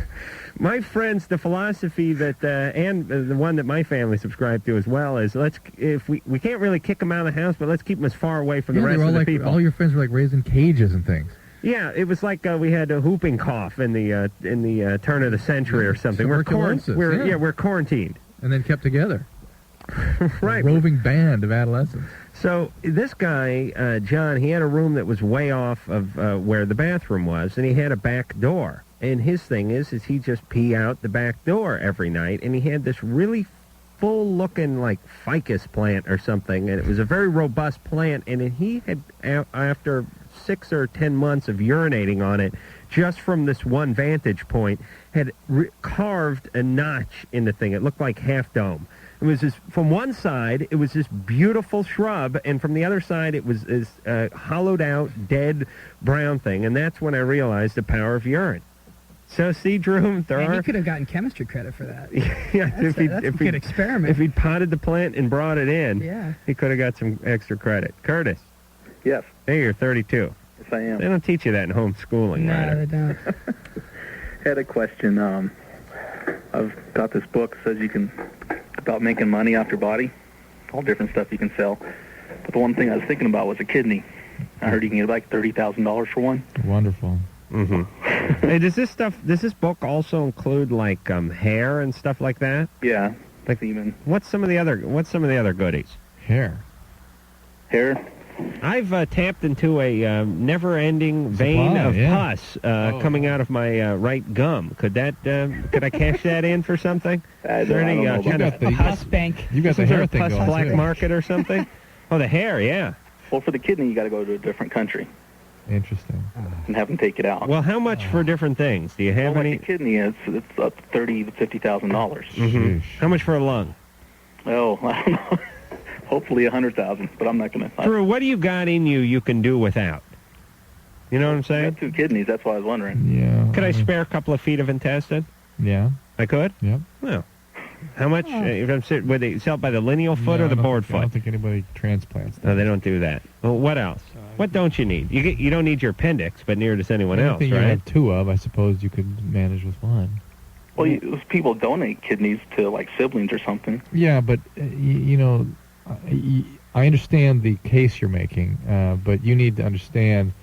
My friends, the philosophy that, and the one that my family subscribed to as well, is if we can't really kick them out of the house, but let's keep them as far away from the rest of the people. All your friends were like raised in cages and things. Yeah, it was like we had a whooping cough in the turn of the century or something. We're quarantined. And then kept together. Right. A roving band of adolescents. So this guy, John, he had a room that was way off of where the bathroom was, and he had a back door. And his thing is he just pee out the back door every night, and he had this really full-looking, like, ficus plant or something, and it was a very robust plant, and he had, after 6 or 10 months of urinating on it, just from this one vantage point, had carved a notch in the thing. It looked like Half Dome. It was this, from one side, it was this beautiful shrub, and from the other side, it was this hollowed-out, dead brown thing, and that's when I realized the power of urine. So, see, Drew, He could have gotten chemistry credit for that. Yeah, that's a good experiment. If he'd potted the plant and brought it in, yeah, he could have got some extra credit. Curtis. Yes. Hey, you're 32. Yes, I am. They don't teach you that in homeschooling, no, right? they don't. Had a question. I've got this book that says about making money off your body, all different stuff you can sell. But the one thing I was thinking about was a kidney. I heard you can get like $30,000 for one. Wonderful. Mm-hmm. Hey, does this book also include like hair and stuff like that? Yeah. Like semen. What's some of the other goodies? Hair. I've tapped into a never-ending vein of pus coming out of my right gum. Could I cash that in for something? Is there any kind of pus bank? You got the hair thing pus going black too. market or something? Oh, the hair, yeah. Well, for the kidney, you got to go to a different country. Interesting. And have them take it out. Well, how much for different things? Do you have any? Like the kidney, it's up to $30,000 to $50,000. Mm-hmm. How much for a lung? Oh, I don't know. Hopefully $100,000, but I'm not going to. Drew, what do you got in you can do without? You know what I'm saying? I got 2 kidneys. That's why I was wondering. Yeah. Could I spare a couple of feet of intestine? Yeah. I could? Yep. Well, how much? If I'm sitting, would they sell it by the lineal foot or the board foot? I don't think anybody transplants that. No, they don't do that. Well, what else? What don't you need? You don't need your appendix, but neither does anyone else, Anything right? you have 2 of, I suppose you could manage with 1. Well, people donate kidneys to, like, siblings or something. Yeah, but, I understand the case you're making, but you need to understand,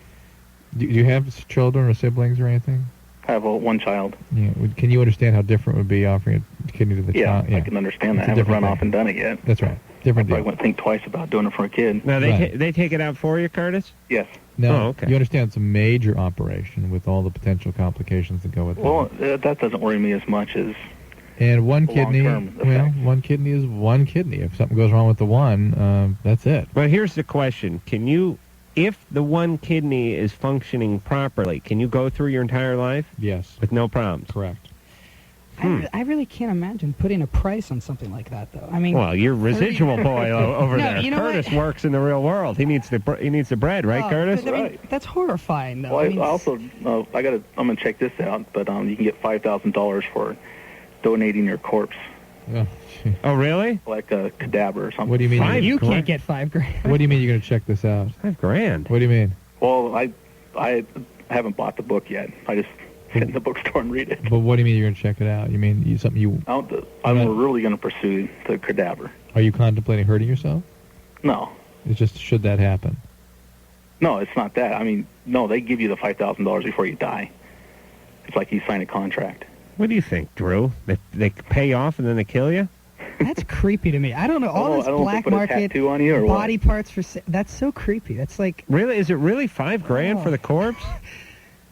do you have children or siblings or anything? I have one child. Yeah. Can you understand how different it would be offering a kidney to the child? Yeah, I can understand that. It's I haven't run thing. off and done it yet. That's right. Different deal. I wouldn't think twice about doing it for a kid. Now, they take it out for you, Curtis? Yes. No, okay. You understand it's a major operation with all the potential complications that go with it. Well, that doesn't worry me as much as And one kidney, long-term well, effects. one kidney is one kidney. If something goes wrong with the one, that's it. Well, here's the question. If the one kidney is functioning properly, can you go through your entire life? Yes. With no problems? Correct. I really can't imagine putting a price on something like that, though. I mean, Well, you're residual boy over No, there. you know Curtis what? works in the real world. He needs the bread, right, Oh, Curtis? but, I mean, that's horrifying, though. Well, I mean, I also, I'm going to check this out, but you can get $5,000 for donating your corpse, Oh, really? like a cadaver or something. What do you mean? you can't get $5,000. What do you mean you're going to check this out? $5,000. What do you mean? Well, I haven't bought the book yet. I just sit in the bookstore and read it. But what do you mean you're going to check it out? You mean something you... I'm really going to pursue the cadaver. Are you contemplating hurting yourself? No. It's just, should that happen? No, it's not that. I mean, no, they give you the $5,000 before you die. It's like you sign a contract. What do you think, Drew? They pay off and then they kill you? That's creepy to me. I don't know. All I this don't know if they black put a market tattoo on you or what. body parts for that's so creepy. That's like Really? Is it really $5,000 for the corpse?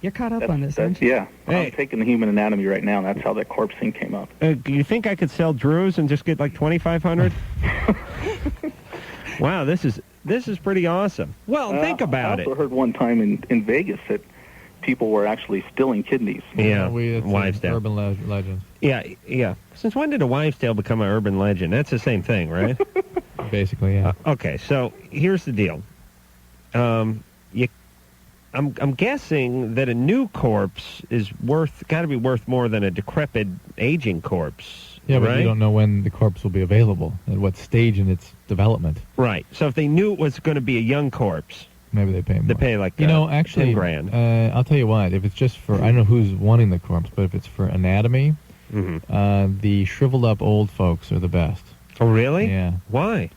You're caught up on this, aren't you? Yeah. I'm taking the human anatomy right now, and that's how that corpse thing came up. Do you think I could sell Drews and just get like $2,500? Wow, this is pretty awesome. Well, think about I it. also heard one time in Vegas that people were actually stealing kidneys. Yeah, it's wives' an tale. urban legend. Yeah. Since when did a wives' tale become an urban legend? That's the same thing, right? Basically, yeah. Okay, so here's the deal. I'm guessing that a new corpse is got to be worth more than a decrepit, aging corpse. Yeah, but right? you don't know when the corpse will be available, at what stage in its development. Right. So if they knew it was going to be a young corpse, maybe they pay more. They pay like actually, $10,000. I'll tell you what. If it's just for, I don't know who's wanting the corpse, but if it's for anatomy, the shriveled up old folks are the best. Oh, really? Yeah. Why?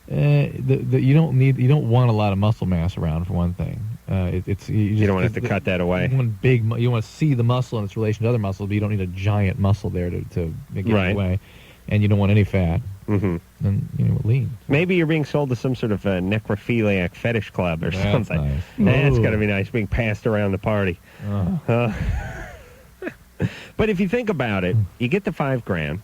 You don't want a lot of muscle mass around, for one thing. You don't want to have to cut that away. You want to see the muscle in its relation to other muscles, but you don't need a giant muscle there to get Right. it away, and you don't want any fat. Mm-hmm. And lean. Maybe you're being sold to some sort of necrophiliac fetish club or That's something. nice. That's Ooh. got to be nice, being passed around the party. But if you think about it, you get the $5,000,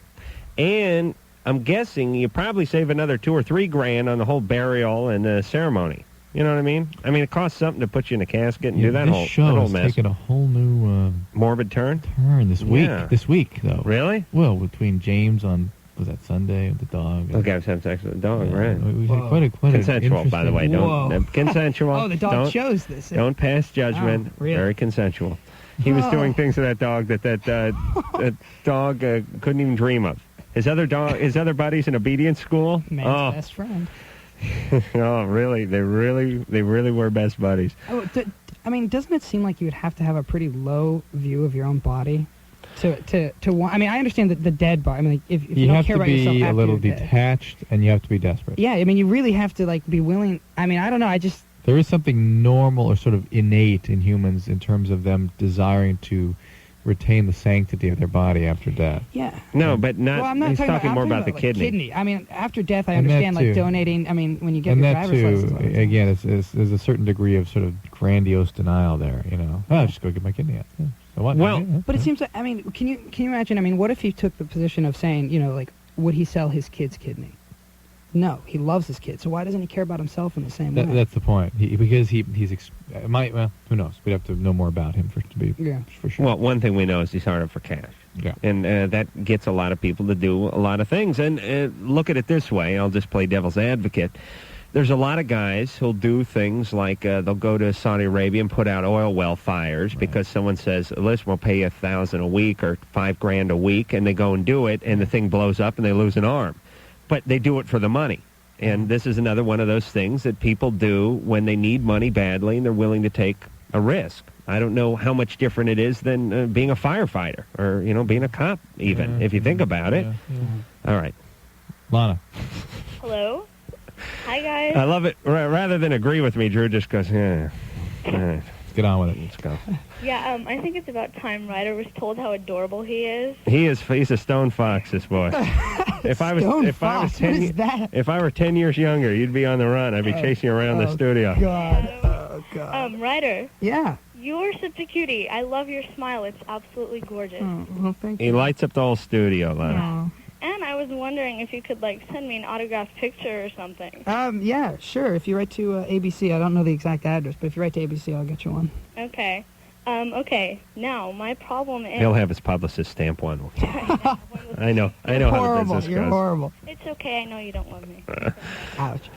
and I'm guessing you probably save another $2,000 or $3,000 on the whole burial and the ceremony. You know what I mean? I mean, it costs something to put you in a casket and do that this whole show is mess. taking a whole new morbid turn this week. Yeah. This week, though. Really? Well, between James on was that Sunday with the dog. Okay, I was having sex with a dog, right? We had quite a consensual, by the way. interesting- Don't consensual. Oh, the dog Don't- chose this. Don't pass judgment. Oh, really? Very consensual. He was doing things to that dog that dog couldn't even dream of. His other buddies in obedience school. Man's best friend. Oh, really? They really were best buddies. Oh, I mean, doesn't it seem like you would have to have a pretty low view of your own body to want? I mean, I understand that the dead body. I mean, like, if you don't care about yourself You have to be after a little you're dead. detached, and you have to be desperate. Yeah, I mean, you really have to like be willing. I mean, I don't know. There is something normal or sort of innate in humans in terms of them desiring to retain the sanctity of their body after death. Yeah. No, but not. Well, I'm not he's talking talking more about the like, kidney. I mean, after death, I And that understand like too. donating. I mean, when you get And your that driver's license. too, all the time. again, there's a certain degree of sort of grandiose denial there. You know, I'll just go get my kidney out. Yeah. So what? Well, Yeah. But it seems like, I mean, can you imagine? I mean, what if he took the position of saying, you know, like, would he sell his kid's kidney? No, he loves his kid. So why doesn't he care about himself in the same way? That's the point. Well, who knows? We'd have to know more about him for sure. Well, one thing we know is he's hard up for cash. Yeah. And that gets a lot of people to do a lot of things. And look at it this way. I'll just play devil's advocate. There's a lot of guys who'll do things like they'll go to Saudi Arabia and put out oil well fires because someone says, listen, we'll pay you $1,000 a week or $5,000 a week, and they go and do it, and the thing blows up and they lose an arm. But they do it for the money. And this is another one of those things that people do when they need money badly and they're willing to take a risk. I don't know how much different it is than being a firefighter or, you know, being a cop even, if you think about it. All right. Lana. Hello? Hi, guys. I love it. Rather than agree with me, Drew just goes, yeah. All right. Let's get on with it. Let's go. Yeah, I think it's about time Ryder was told how adorable he is. He's a stone fox, this boy. If I were 10 years younger, you'd be on the run. I'd be chasing you around the studio. Oh, God. Ryder. Yeah. You're such a cutie. I love your smile. It's absolutely gorgeous. Oh, well, thank you. He lights up the whole studio, Lana. And I was wondering if you could, like, send me an autographed picture or something. Yeah, sure. If you write to ABC, I don't know the exact address, but if you write to ABC, I'll get you one. Okay. Okay. Now, my problem is... He'll have his publicist stamp one. I know how the business You're goes. horrible. It's okay. I know you don't love me. Ouch.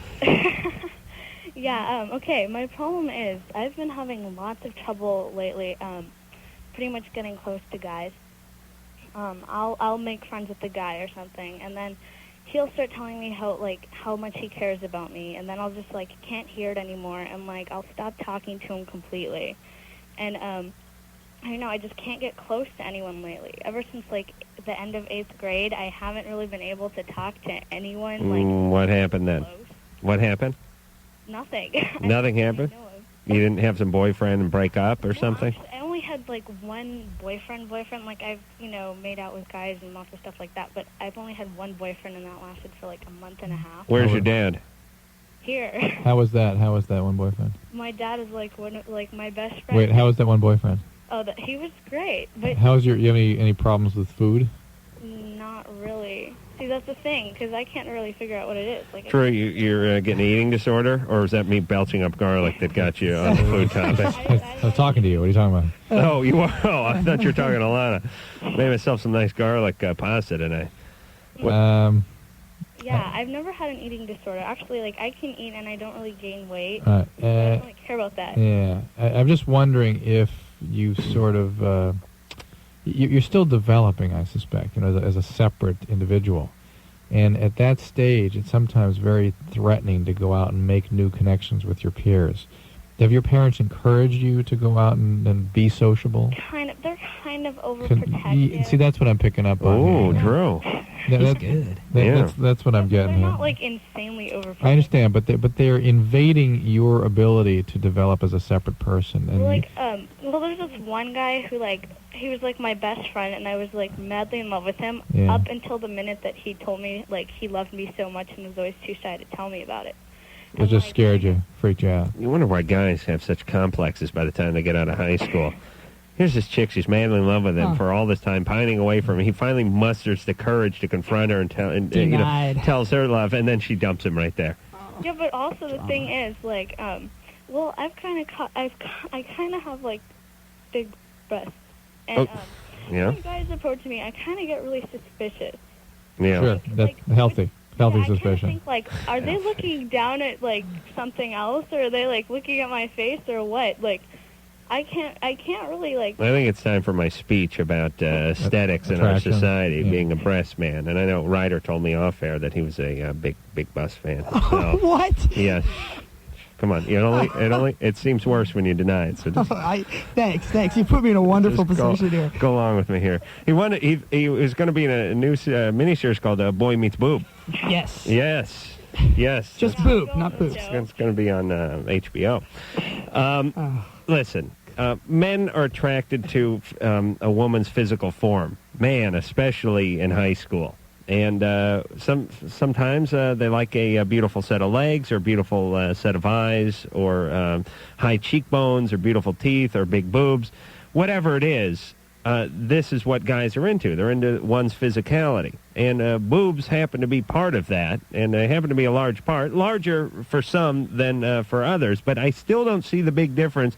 Yeah, okay. My problem is I've been having lots of trouble lately, pretty much getting close to guys. I'll make friends with the guy or something, and then he'll start telling me how much he cares about me, and then I'll just, like, can't hear it anymore, and, like, I'll stop talking to him completely. And, I don't know, I just can't get close to anyone lately. Ever since, like, the end of 8th grade, I haven't really been able to talk to anyone, like, What happened then? What happened? nothing. Nothing happened? You didn't have some boyfriend and break up or something? I only had like one boyfriend. Like I've, made out with guys and lots of stuff like that, but I've only had one boyfriend, and that lasted for like a month and a half. Where's your dad? Here. How was that? How was that one boyfriend? My dad is like my best friend. Wait, how was that one boyfriend? Oh, he was great, but How's you have any problems with food? not really. See, that's the thing, because I can't really figure out what it is. Like, True, you're getting an eating disorder, or is that me belching up garlic that got you on the food topic? I was talking to you. What are you talking about? Oh, you are? Oh, I thought you were talking to Lana. Made myself some nice garlic pasta today. Yeah, I've never had an eating disorder. Actually, like, I can eat and I don't really gain weight. I don't really care about that. Yeah, I'm just wondering if you sort of you're still developing, I suspect, as a separate individual, and at that stage, it's sometimes very threatening to go out and make new connections with your peers. Have your parents encouraged you to go out and be sociable? They're kind of overprotective. See, that's what I'm picking up on. Oh, Drew. That's good. That's what I'm getting They're here. not, like, insanely overprotective. I understand, but they're invading your ability to develop as a separate person. And well, there's this one guy who, like, he was, like, my best friend, and I was, like, madly in love with him up until the minute that he told me, like, he loved me so much and was always too shy to tell me about it. it just scared you, freaked you out. You wonder why guys have such complexes by the time they get out of high school. Here's this chick, she's madly in love with him for all this time, pining away from him. He finally musters the courage to confront her and tells her love, and then she dumps him right there. Yeah, but also the thing is, like, well, I kind of have, like, big breasts. And when guys approach me, I kind of get really suspicious. Yeah. Sure, that's healthy suspicion. Think, like, are they looking down at, like, something else, or are they, like, looking at my face, or what? Like, I can't really, like... I think it's time for my speech about aesthetics in our society, being a breast man. And I know Ryder told me off air that he was a big bus fan. So, What? Yeah. Come on. It seems worse when you deny it. So just, Thanks. You put me in a wonderful position here. Go along with me here. He was going to be in a new miniseries called Boy Meets Boob. Yes. Yes. Just boob, not boobs. It's going to be on HBO. Listen, men are attracted to a woman's physical form. Man, especially in high school. And sometimes they like a beautiful set of legs or beautiful set of eyes or high cheekbones or beautiful teeth or big boobs. Whatever it is, this is what guys are into. They're into one's physicality. And boobs happen to be part of that, and they happen to be a large part, larger for some than for others. But I still don't see the big difference.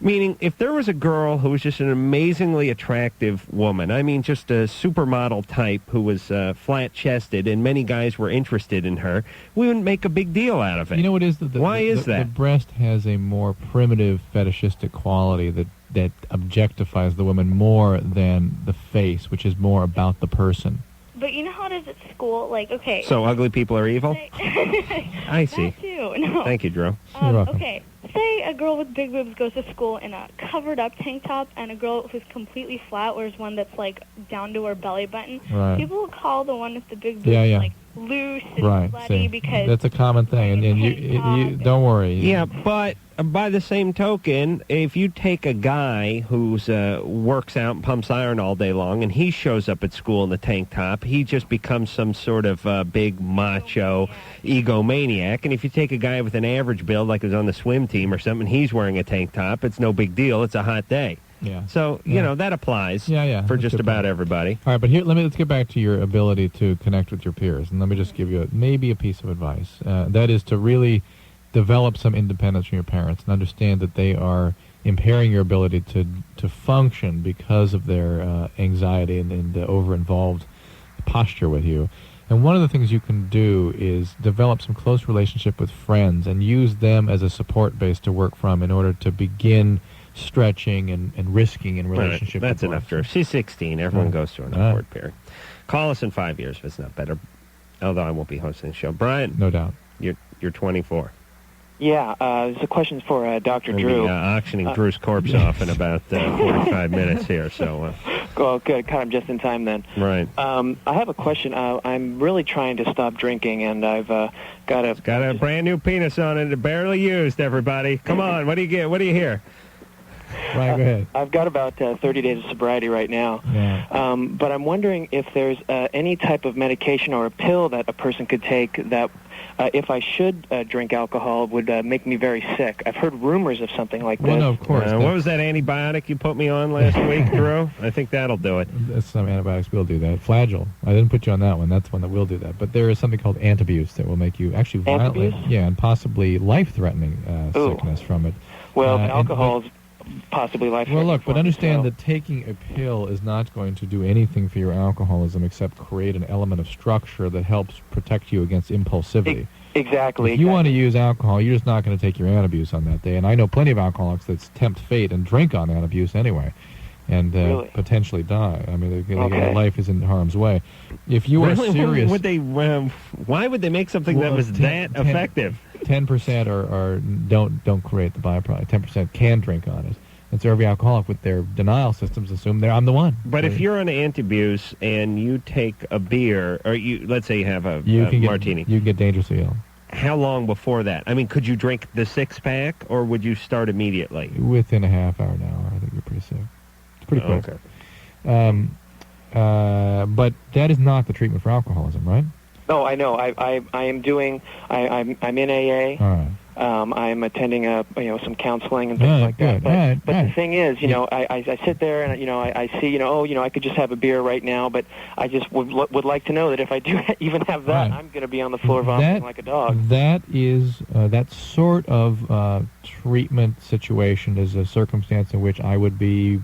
Meaning, if there was a girl who was just an amazingly attractive woman, I mean just a supermodel type who was flat-chested and many guys were interested in her, we wouldn't make a big deal out of it. You know what is Why is that? The breast has a more primitive fetishistic quality that objectifies the woman more than the face, which is more about the person. But you know how it is at school? Like, okay. So ugly people are evil? I see. That too. No. Thank you, Drew. Okay. Say a girl with big boobs goes to school in a covered-up tank top, and a girl who's completely flat wears one that's, like, down to her belly button. Right. People will call the one with the big boobs, like, loose and slutty because... That's a common thing, and you don't worry. Yeah, but by the same token, if you take a guy who's works out and pumps iron all day long, and he shows up at school in the tank top, he just becomes some sort of big macho egomaniac. And if you take a guy with an average build, like who's on the swim team or something, he's wearing a tank top, it's no big deal. It's a hot day. Yeah. So, you know, that applies for just about everybody. All right, but here, let's get back to your ability to connect with your peers. And let me just give you maybe a piece of advice. That is to really develop some independence from your parents and understand that they are impairing your ability to function because of their anxiety and over-involved posture with you. And one of the things you can do is develop some close relationship with friends and use them as a support base to work from in order to begin stretching and risking in relationship. Right. That's enough, Drew. She's 16. Everyone goes through an awkward period. Call us in 5 years if it's not better. Although I won't be hosting the show. Brian. No doubt. You're 24. Yeah, there's a question for Dr. Drew. Auctioning Drew's corpse off in about 45 minutes here. So. Oh, good. Kind of just in time then. Right. I have a question. I'm really trying to stop drinking, and I've got a brand new penis on it, barely used. Everybody, come on. What do you get? What do you hear? Right, go ahead. I've got about 30 days of sobriety right now. Yeah. But I'm wondering if there's any type of medication or a pill that a person could take that, if I should drink alcohol, would make me very sick. I've heard rumors of something like this. Well, no, of course. What was that antibiotic you put me on last week, Drew? I think that'll do it. Some antibiotics will do that. Flagyl. I didn't put you on that one. That's one that will do that. But there is something called antabuse that will make you actually violently, Antabuse? and possibly life-threatening sickness from it. Well, alcohol is possibly life-threatening. Well, look, but for me, understand so- that taking a pill is not going to do anything for your alcoholism except create an element of structure that helps protect you against impulsivity. Exactly. If you want to use alcohol, you're just not going to take your antabuse on that day. And I know plenty of alcoholics that tempt fate and drink on antabuse anyway, and potentially die. I mean, their life is in harm's way. If you are serious, Would they? Why would they make something that was that effective? 10% are don't create the byproduct. 10% can drink on it. And so every alcoholic with their denial systems assume I'm the one. But if you're on antabuse and you take a beer, or let's say you have a martini, you can get dangerously ill. How long before that? I mean, could you drink the 6-pack, or would you start immediately? Within a half hour, an hour, I think you're pretty sick. It's pretty quick. Okay. But that is not the treatment for alcoholism, right? No, I know. I am doing. I'm in AA. All right. I'm attending some counseling and things like that. But the thing is, I sit there and I see I could just have a beer right now, but I just would like to know that if I do even have that, I'm going to be on the floor vomiting like a dog. That is that sort of treatment situation is a circumstance in which I would be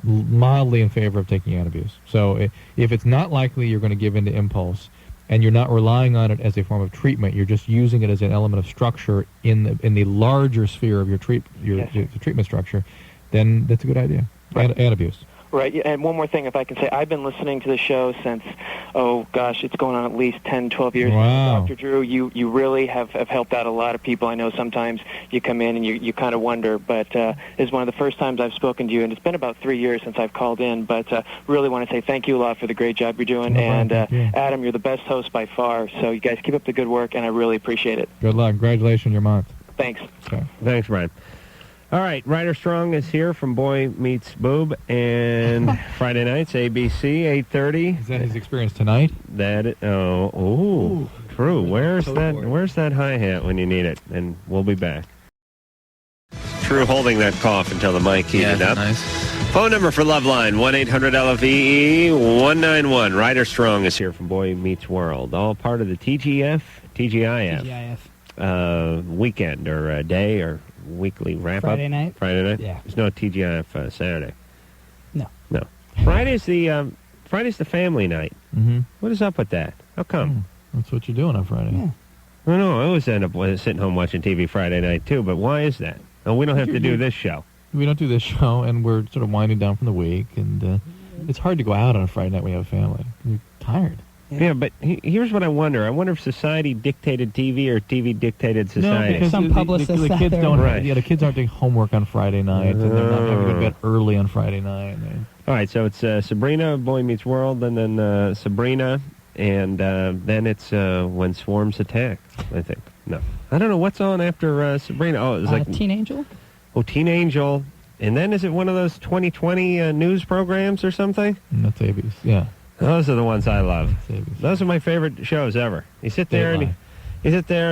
mildly in favor of taking antabuse. So if it's not likely you're going to give in to impulse, and you're not relying on it as a form of treatment, you're just using it as an element of structure in the larger sphere of your treatment structure, then that's a good idea. Right. Antabuse. Right, and one more thing, if I can say, I've been listening to the show since, it's going on at least 10, 12 years. Wow. Dr. Drew, you really have helped out a lot of people. I know sometimes you come in and you kind of wonder, but it's one of the first times I've spoken to you, and it's been about 3 years since I've called in, but really want to say thank you a lot for the great job you're doing, and Adam, you're the best host by far, so you guys keep up the good work, and I really appreciate it. Good luck. Congratulations on your month. Thanks. Okay. Thanks, Brian. All right, Ryder Strong is here from Boy Meets Boob, and Friday nights, ABC, 8:30. Is that his experience tonight? True. Where's that hi-hat when you need it? And we'll be back. True holding that cough until the mic heated up. Nice. Phone number for Loveline, 1-800-LOVE-191. Ryder Strong is here from Boy Meets World. All part of the TGIF weekend or day or weekly wrap-up. Friday night? Friday night? Yeah. There's no TGIF Saturday. No. Friday's the family night. Mm-hmm. What is up with that? How come? That's what you're doing on Friday. Yeah. I always end up sitting home watching TV Friday night, too, but why is that? Oh, we don't have to do this show. We don't do this show, and we're sort of winding down from the week, and it's hard to go out on a Friday night when you have a family. You're tired. Yeah, but here's what I wonder. I wonder if society dictated TV or TV dictated society. No, because Some publicists the kids out don't. there. Right. Yeah, the kids aren't doing homework on Friday night, and they're not having to go to bed early on Friday night. All right, so it's Sabrina, Boy Meets World, and then Sabrina, and then it's When Swarms Attack, I think. No. I don't know what's on after Sabrina. Oh, it's like Teen Angel? Oh, Teen Angel. And then is it one of those 2020 news programs or something? That's ABC, yeah. Those are the ones I love. ABC. Those are my favorite shows ever. You sit there and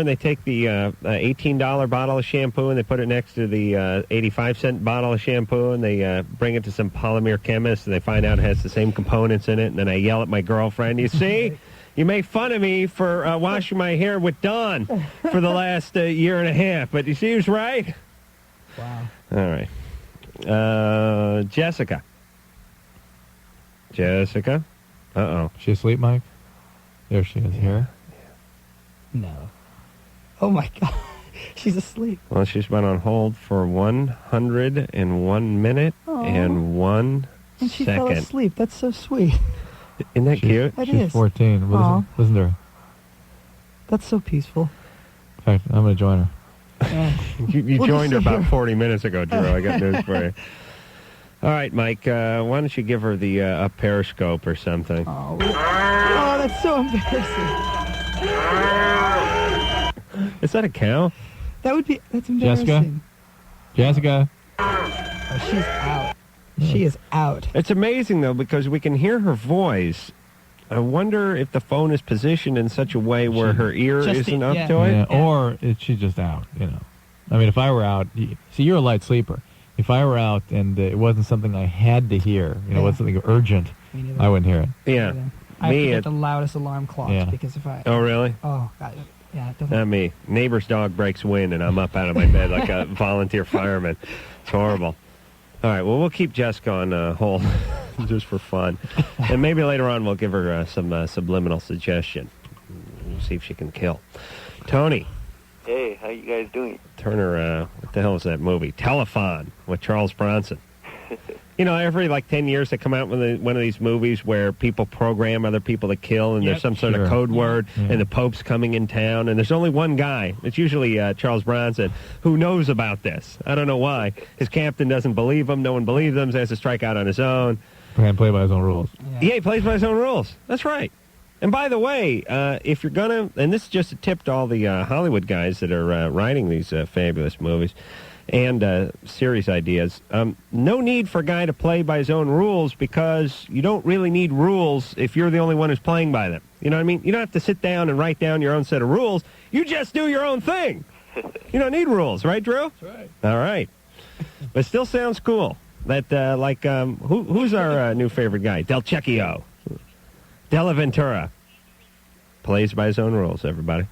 they take the $18 bottle of shampoo and they put it next to the 85-cent bottle of shampoo, and they bring it to some polymer chemist and they find out it has the same components in it, and then I yell at my girlfriend, you see? You make fun of me for washing my hair with Dawn for the last year and a half, but you see who's right? Wow. All right. Jessica. Uh-oh. She asleep, Mike? There she is. Here? No. Oh, my God. She's asleep. Well, she's been on hold for 101 minute and 1 And she second. fell asleep. That's so sweet. Isn't that cute? That She's is. 14. Aw. Listen to her. That's so peaceful. In fact, I'm going to join her. You We'll joined her just sit about here. 40 minutes ago, Drew. I got news for you. All right, Mike, why don't you give her the a Periscope or something? Oh, that's so embarrassing. Is that a cow? That's embarrassing. Jessica? Oh, She's out. She is out. It's amazing, though, because we can hear her voice. I wonder if the phone is positioned in such a way where her ear isn't up to it. Or she's just out, you know. I mean, if I were out, see, you're a light sleeper. If I were out and it wasn't something I had to hear, you know, it was something urgent, I wouldn't hear it. Yeah. I have to get the loudest alarm clocks because if I... Oh, really? Oh, God. Yeah, it doesn't... Not me. Neighbor's dog breaks wind, and I'm up out of my bed like a volunteer fireman. It's horrible. All right, well, we'll keep Jessica on hold just for fun. And maybe later on we'll give her some subliminal suggestion. We'll see if she can kill. Tony. Hey, how you guys doing? Turner, what the hell is that movie? Telephone with Charles Bronson. You know, every 10 years they come out with one of these movies where people program other people to kill, and there's some sort of code word, and the Pope's coming in town, and there's only one guy. It's usually Charles Bronson, who knows about this. I don't know why. His captain doesn't believe him. No one believes him. So he has to strike out on his own. And play by his own rules. Yeah, he plays by his own rules. That's right. And by the way, if you're going to, and this is just a tip to all the Hollywood guys that are writing these fabulous movies, and series ideas. No need for a guy to play by his own rules, because you don't really need rules if you're the only one who's playing by them. You know what I mean? You don't have to sit down and write down your own set of rules. You just do your own thing. You don't need rules, right, Drew? That's right. All right. But it still sounds cool. That, who's our new favorite guy? Del Cecchio. Della Ventura. Plays by his own rules, everybody.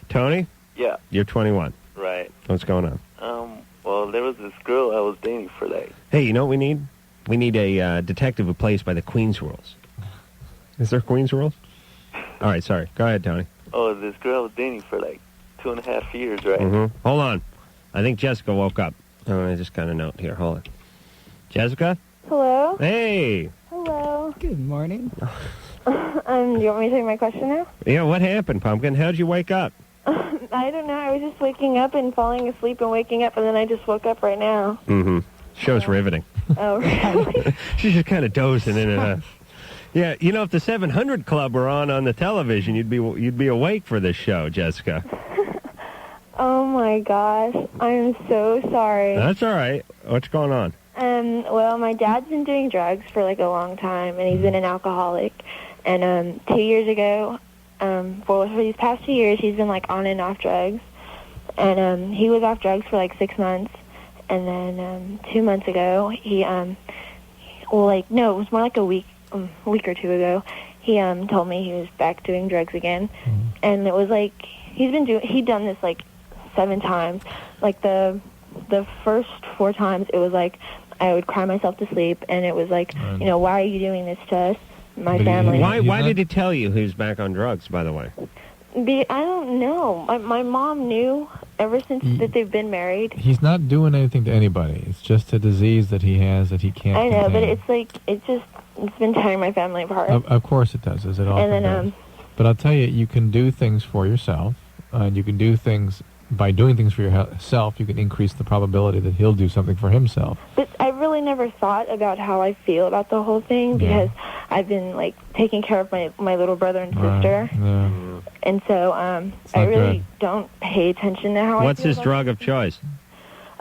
Tony? Yeah. You're 21. Right. What's going on? Well, there was this girl I was dating for that. Hey, you know what we need? We need a detective who plays by the Queen's rules. Is there Queen's rules? All right, sorry. Go ahead, Tony. Oh, this girl I was dating for 2.5 years, right? Mm-hmm. Hold on. I think Jessica woke up. Oh, I just got a note here. Hold on. Jessica? Hello? Hey. Hello. Good morning. Do you want me to take my question now? Yeah, what happened, Pumpkin? How'd you wake up? I don't know. I was just waking up and falling asleep and waking up, and then I just woke up right now. Mm-hmm. Show's riveting. Oh, really? She's just kind of dozing in and out. Yeah, you know, if the 700 Club were on the television, you'd be awake for this show, Jessica. Oh, my gosh. I'm so sorry. That's all right. What's going on? Well, my dad's been doing drugs for a long time, and he's been an alcoholic. And 2 years ago, for these past 2 years, he's been on and off drugs. And he was off drugs for 6 months. And then 2 months ago, he, no, it was more like a week or two ago, he told me he was back doing drugs again. And it was he'd done this 7 times. The first 4 times, it was I would cry myself to sleep, and it was why are you doing this to us, my family? Why did he tell you he was back on drugs, by the way? I don't know. My mom knew ever since that they've been married. He's not doing anything to anybody. It's just a disease that he has that he can't I know, contain. but it's been tearing my family apart. Of course it does, as it often And then, does. But I'll tell you, you can do things for yourself, and you can do things, by doing things for yourself, you can increase the probability that he'll do something for himself. But I really never thought about how I feel about the whole thing, because I've been taking care of my little brother and sister. Yeah. And so I really don't pay attention to how I feel. What's his drug of choice?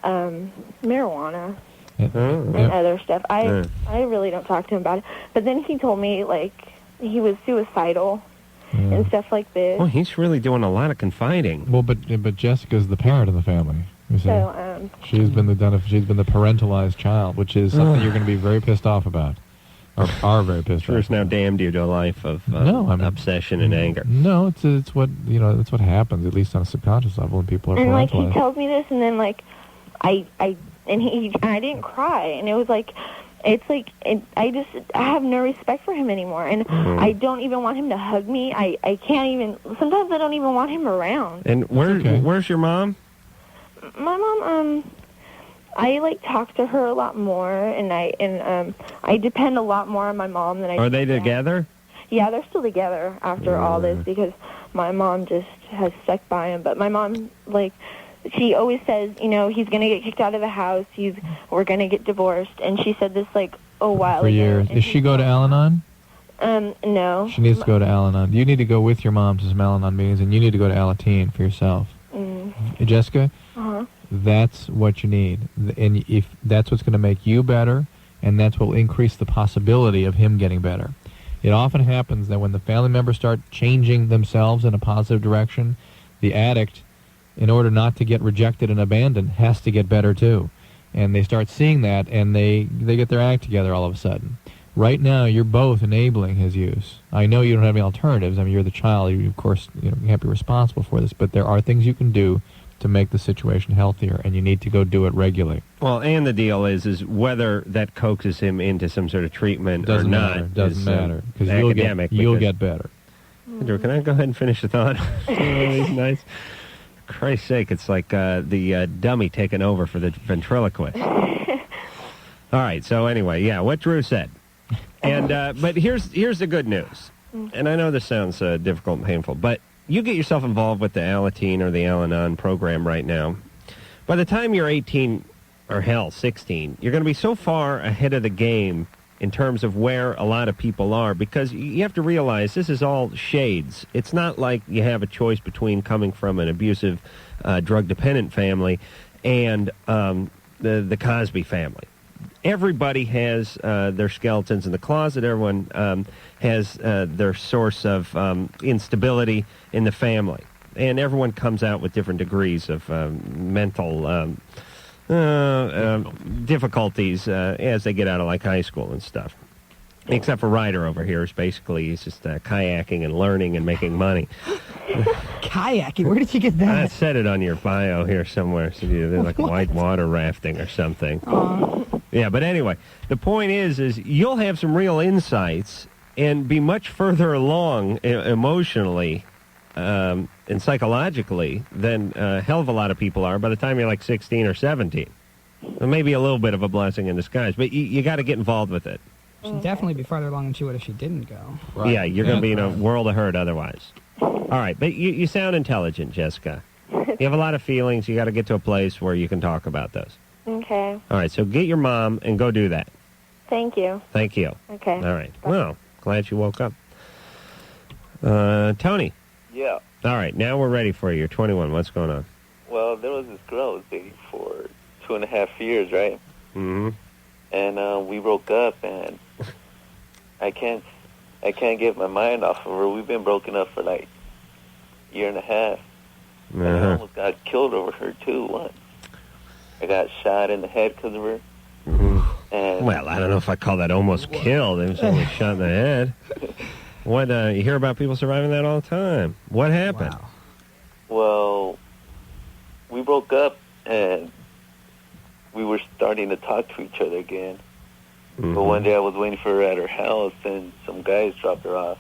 Marijuana and other stuff. I really don't talk to him about it. But then he told me he was suicidal and stuff like this. Well, he's really doing a lot of confiding. Well, but Jessica's the parent of the family. You see. So she's been the parentalized child, which is something you're going to be very pissed off about, or are very pissed off. Has now damned you to a life of obsession and anger. No, it's what that's what happens, at least on a subconscious level, when people are parentalized. And he tells me this, and then I didn't cry, and it was I have no respect for him anymore, and I don't even want him to hug me. I can't even. Sometimes I don't even want him around. And where's your mom? My mom, I talk to her a lot more, and I depend a lot more on my mom than I. Are they together? Yeah, they're still together after all this, because my mom just has stuck by him. But my mom, she always says, he's going to get kicked out of the house. We're going to get divorced. And she said this a while for ago. years. Does she go to Al-Anon? No. She needs to go to Al-Anon. You need to go with your mom to some Al-Anon meetings, and you need to go to Alateen for yourself. Jessica, That's what you need. And if that's what's going to make you better, and that's what will increase the possibility of him getting better. It often happens that when the family members start changing themselves in a positive direction, the addict, in order not to get rejected and abandoned, has to get better too. And they start seeing that, and they get their act together all of a sudden. Right now, you're both enabling his use. I know you don't have any alternatives. I mean, you're the child. You, of course, you can't be responsible for this, but there are things you can do to make the situation healthier, and you need to go do it regularly. Well, and the deal is whether that coaxes him into some sort of treatment or not. Doesn't matter, because you'll get better. Andrew, can I go ahead and finish the thought? Nice. For Christ's sake, it's like the dummy taking over for the ventriloquist. All right, so anyway, yeah, what Drew said. And but here's the good news. And I know this sounds difficult and painful, but you get yourself involved with the Alateen or the Al-Anon program right now. By the time you're 18, or hell, 16, you're going to be so far ahead of the game in terms of where a lot of people are, because you have to realize this is all shades. It's not like you have a choice between coming from an abusive, drug-dependent family and the Cosby family. Everybody has their skeletons in the closet. Everyone has their source of instability in the family. And everyone comes out with different degrees of mental difficulties as they get out of, like, high school and stuff. Except for Ryder over here. He's just kayaking and learning and making money. Kayaking? Where did you get that? I said it on your bio here somewhere. So they're like white water rafting or something. Yeah, but anyway, the point is you'll have some real insights and be much further along emotionally and psychologically than a hell of a lot of people are by the time you're like 16 or 17. It may be a little bit of a blessing in disguise, but you got to get involved with it. She'd definitely be farther along than she would if she didn't go. Right. Yeah, you're going to be in a world of hurt otherwise. All right, but you sound intelligent, Jessica. You have a lot of feelings. You got to get to a place where you can talk about those. Okay. All right, so get your mom and go do that. Thank you. Thank you. Okay. All right. Well, glad you woke up. Tony. Yeah. All right, now we're ready for you. You're 21. What's going on? Well, there was this girl I was dating for 2.5 years, right? Mm-hmm. And we broke up, and I can't get my mind off of her. We've been broken up for like a year and a half. And I almost got killed over her too once. I got shot in the head because of her. Mm-hmm. And well, I don't know if I call that almost killed. It was only shot in the head. What? You hear about people surviving that all the time. What happened? Wow. Well, we broke up, and we were starting to talk to each other again. Mm-hmm. But one day I was waiting for her at her house, and some guys dropped her off.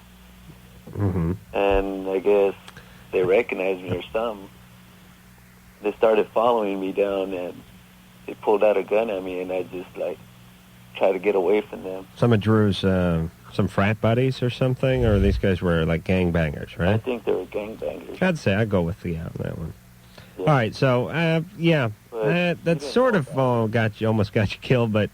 Mm-hmm. And I guess they recognized me or something. They started following me down, and they pulled out a gun at me, and I just, like, tried to get away from them. Some of Drew's, some frat buddies or something? Or these guys were, like, gangbangers, right? I think they were gangbangers. I'd say I'd go with the on that one. Yeah. All right, so, yeah, that sort of almost got you killed, but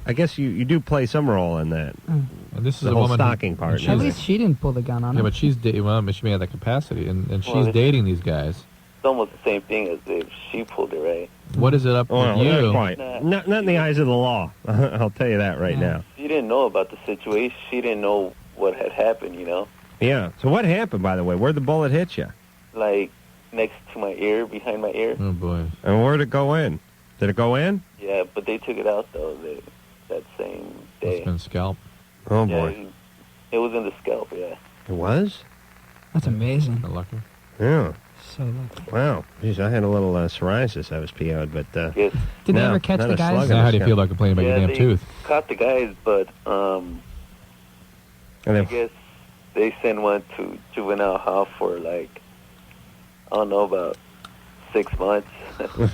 I guess you do play some role in that. And this is the a whole woman stalking part. At least she didn't pull the gun on him. him. Yeah, but she may have that capacity, and she's dating these guys. It's almost the same thing as if she pulled it, right? What is it up with you? Not quite. Not in the eyes of the law. I'll tell you that right now. She didn't know about the situation. She didn't know what had happened, you know? Yeah. So what happened, by the way? Where'd the bullet hit you? Like, next to my ear, behind my ear. Oh, boy. And where'd it go in? Did it go in? Yeah, but they took it out, though, that same day. It's been scalp. Oh, yeah, boy. It was in the scalp, yeah. It was? That's amazing. Lucky. Yeah. So lucky. Wow. Jeez, I had a little psoriasis. I was PO'd, but... Yes. Did they ever catch the guys? How do you feel about complaining about your damn tooth? Caught the guys, but I guess they sent one to juvenile hall for, like, I don't know, about 6 months.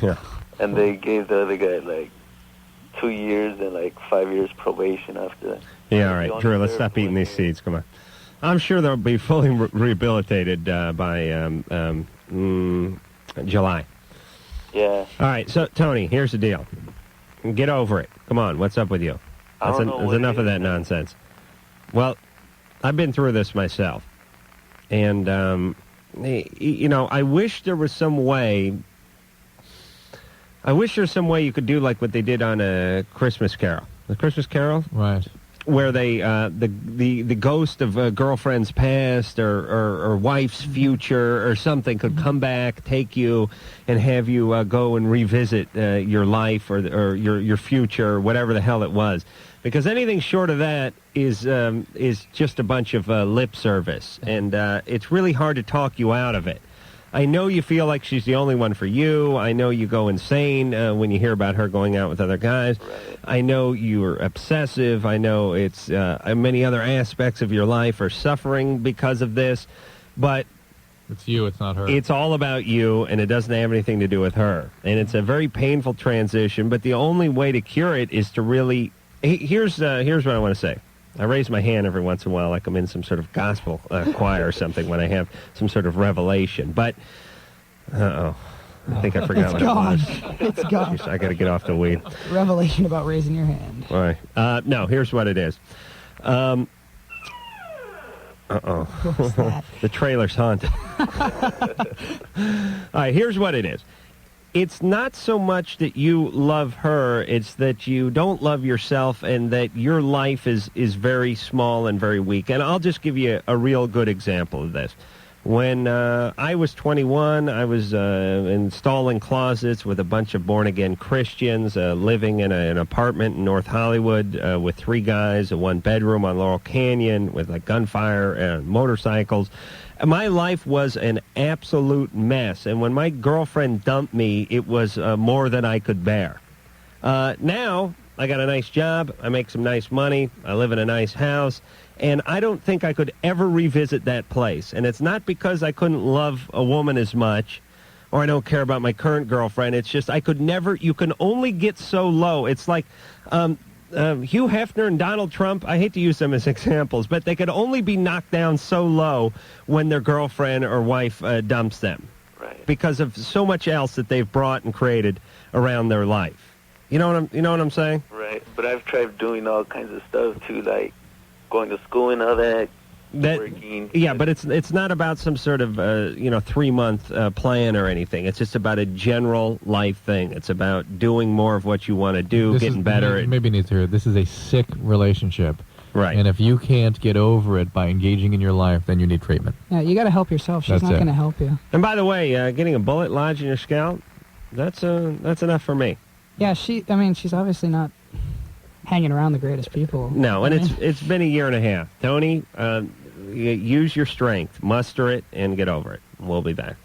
Yeah. And they gave the other guy, like, 2 years and, like, 5 years probation after that. Yeah, all right. Drew, let's stop eating these seeds. Come on. I'm sure they'll be fully rehabilitated by July. Yeah. All right, so, Tony, here's the deal. Get over it. Come on, what's up with you? That's enough of that nonsense. Well, I've been through this myself. And, you know, I wish there was some way I wish there's some way you could do like what they did on a Christmas Carol. The Christmas Carol? Right. Where they, the ghost of a girlfriend's past or wife's future or something could come back, take you, and have you go and revisit your life or your future, or whatever the hell it was. Because anything short of that is just a bunch of lip service, and it's really hard to talk you out of it. I know you feel like she's the only one for you. I know you go insane when you hear about her going out with other guys. Right. I know you're obsessive. I know it's many other aspects of your life are suffering because of this. But it's you, it's not her. It's all about you, and it doesn't have anything to do with her. And it's a very painful transition, but the only way to cure it is to really... Here's what I want to say. I raise my hand every once in a while like I'm in some sort of gospel choir or something when I have some sort of revelation. But, I think I forgot what it was. It's gone. Jeez, I got to get off the weed. Revelation about raising your hand. All right. No, here's what it is. The trailer's haunted. All right, here's what it is. It's not so much that you love her, it's that you don't love yourself and that your life is very small and very weak. And I'll just give you a real good example of this. When I was 21, I was installing closets with a bunch of born-again Christians, living in an apartment in North Hollywood with 3 guys, a 1-bedroom on Laurel Canyon with like gunfire and motorcycles. My life was an absolute mess, and when my girlfriend dumped me, it was more than I could bear. Now, I got a nice job, I make some nice money, I live in a nice house, and I don't think I could ever revisit that place. And it's not because I couldn't love a woman as much, or I don't care about my current girlfriend. It's just I could never, you can only get so low. It's like... Hugh Hefner and Donald Trump, I hate to use them as examples, but they could only be knocked down so low when their girlfriend or wife dumps them. Right. Because of so much else that they've brought and created around their life. You know what I'm saying? Right. But I've tried doing all kinds of stuff too, like going to school and all that. Working. Yeah, but it's not about some sort of 3-month plan or anything. It's just about a general life thing. It's about doing more of what you want to do, getting better. Maybe needs to hear this is a sick relationship, right? And if you can't get over it by engaging in your life, then you need treatment. Yeah, you got to help yourself. She's not going to help you. And by the way, getting a bullet lodged in your scalp, that's enough for me. Yeah, she's obviously not hanging around the greatest people. No, and it's been a year and a half. Tony, use your strength, muster it, and get over it. We'll be back.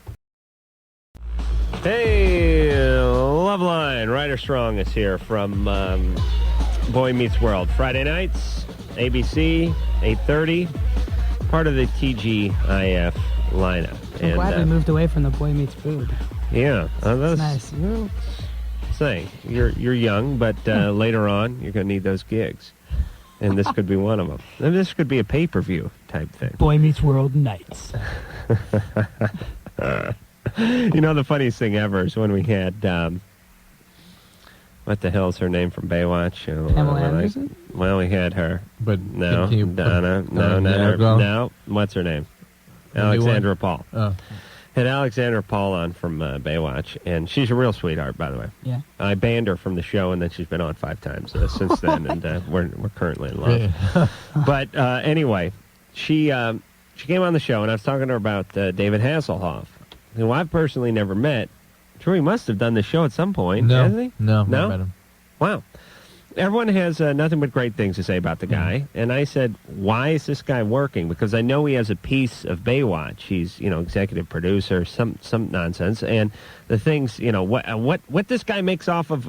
Hey, Loveline, Ryder Strong is here from Boy Meets World. Friday nights, ABC, 8:30, part of the TGIF lineup. I'm glad we moved away from the Boy Meets Food. Yeah, that's nice. Saying you're young, but later on you're going to need those gigs, and this could be one of them. And this could be a pay-per-view type thing. Boy Meets World nights. The funniest thing ever is when we had what the hell's her name from Baywatch? Pamela Anderson. Well, we had her, but no, Donna, no, not her. No, what's her name? Alexandra Paul. Oh. Had Alexandra Paul on from Baywatch, and she's a real sweetheart, by the way. Yeah. I banned her from the show, and then she's been on 5 times since then, and we're currently in love. Yeah. But anyway, she came on the show, and I was talking to her about David Hasselhoff, who I've personally never met. Sure, he must have done the show at some point, hasn't he? No, never met him. Wow. Everyone has nothing but great things to say about the guy, and I said, why is this guy working? Because I know he has a piece of Baywatch. He's, executive producer, some nonsense, and the things, what this guy makes off of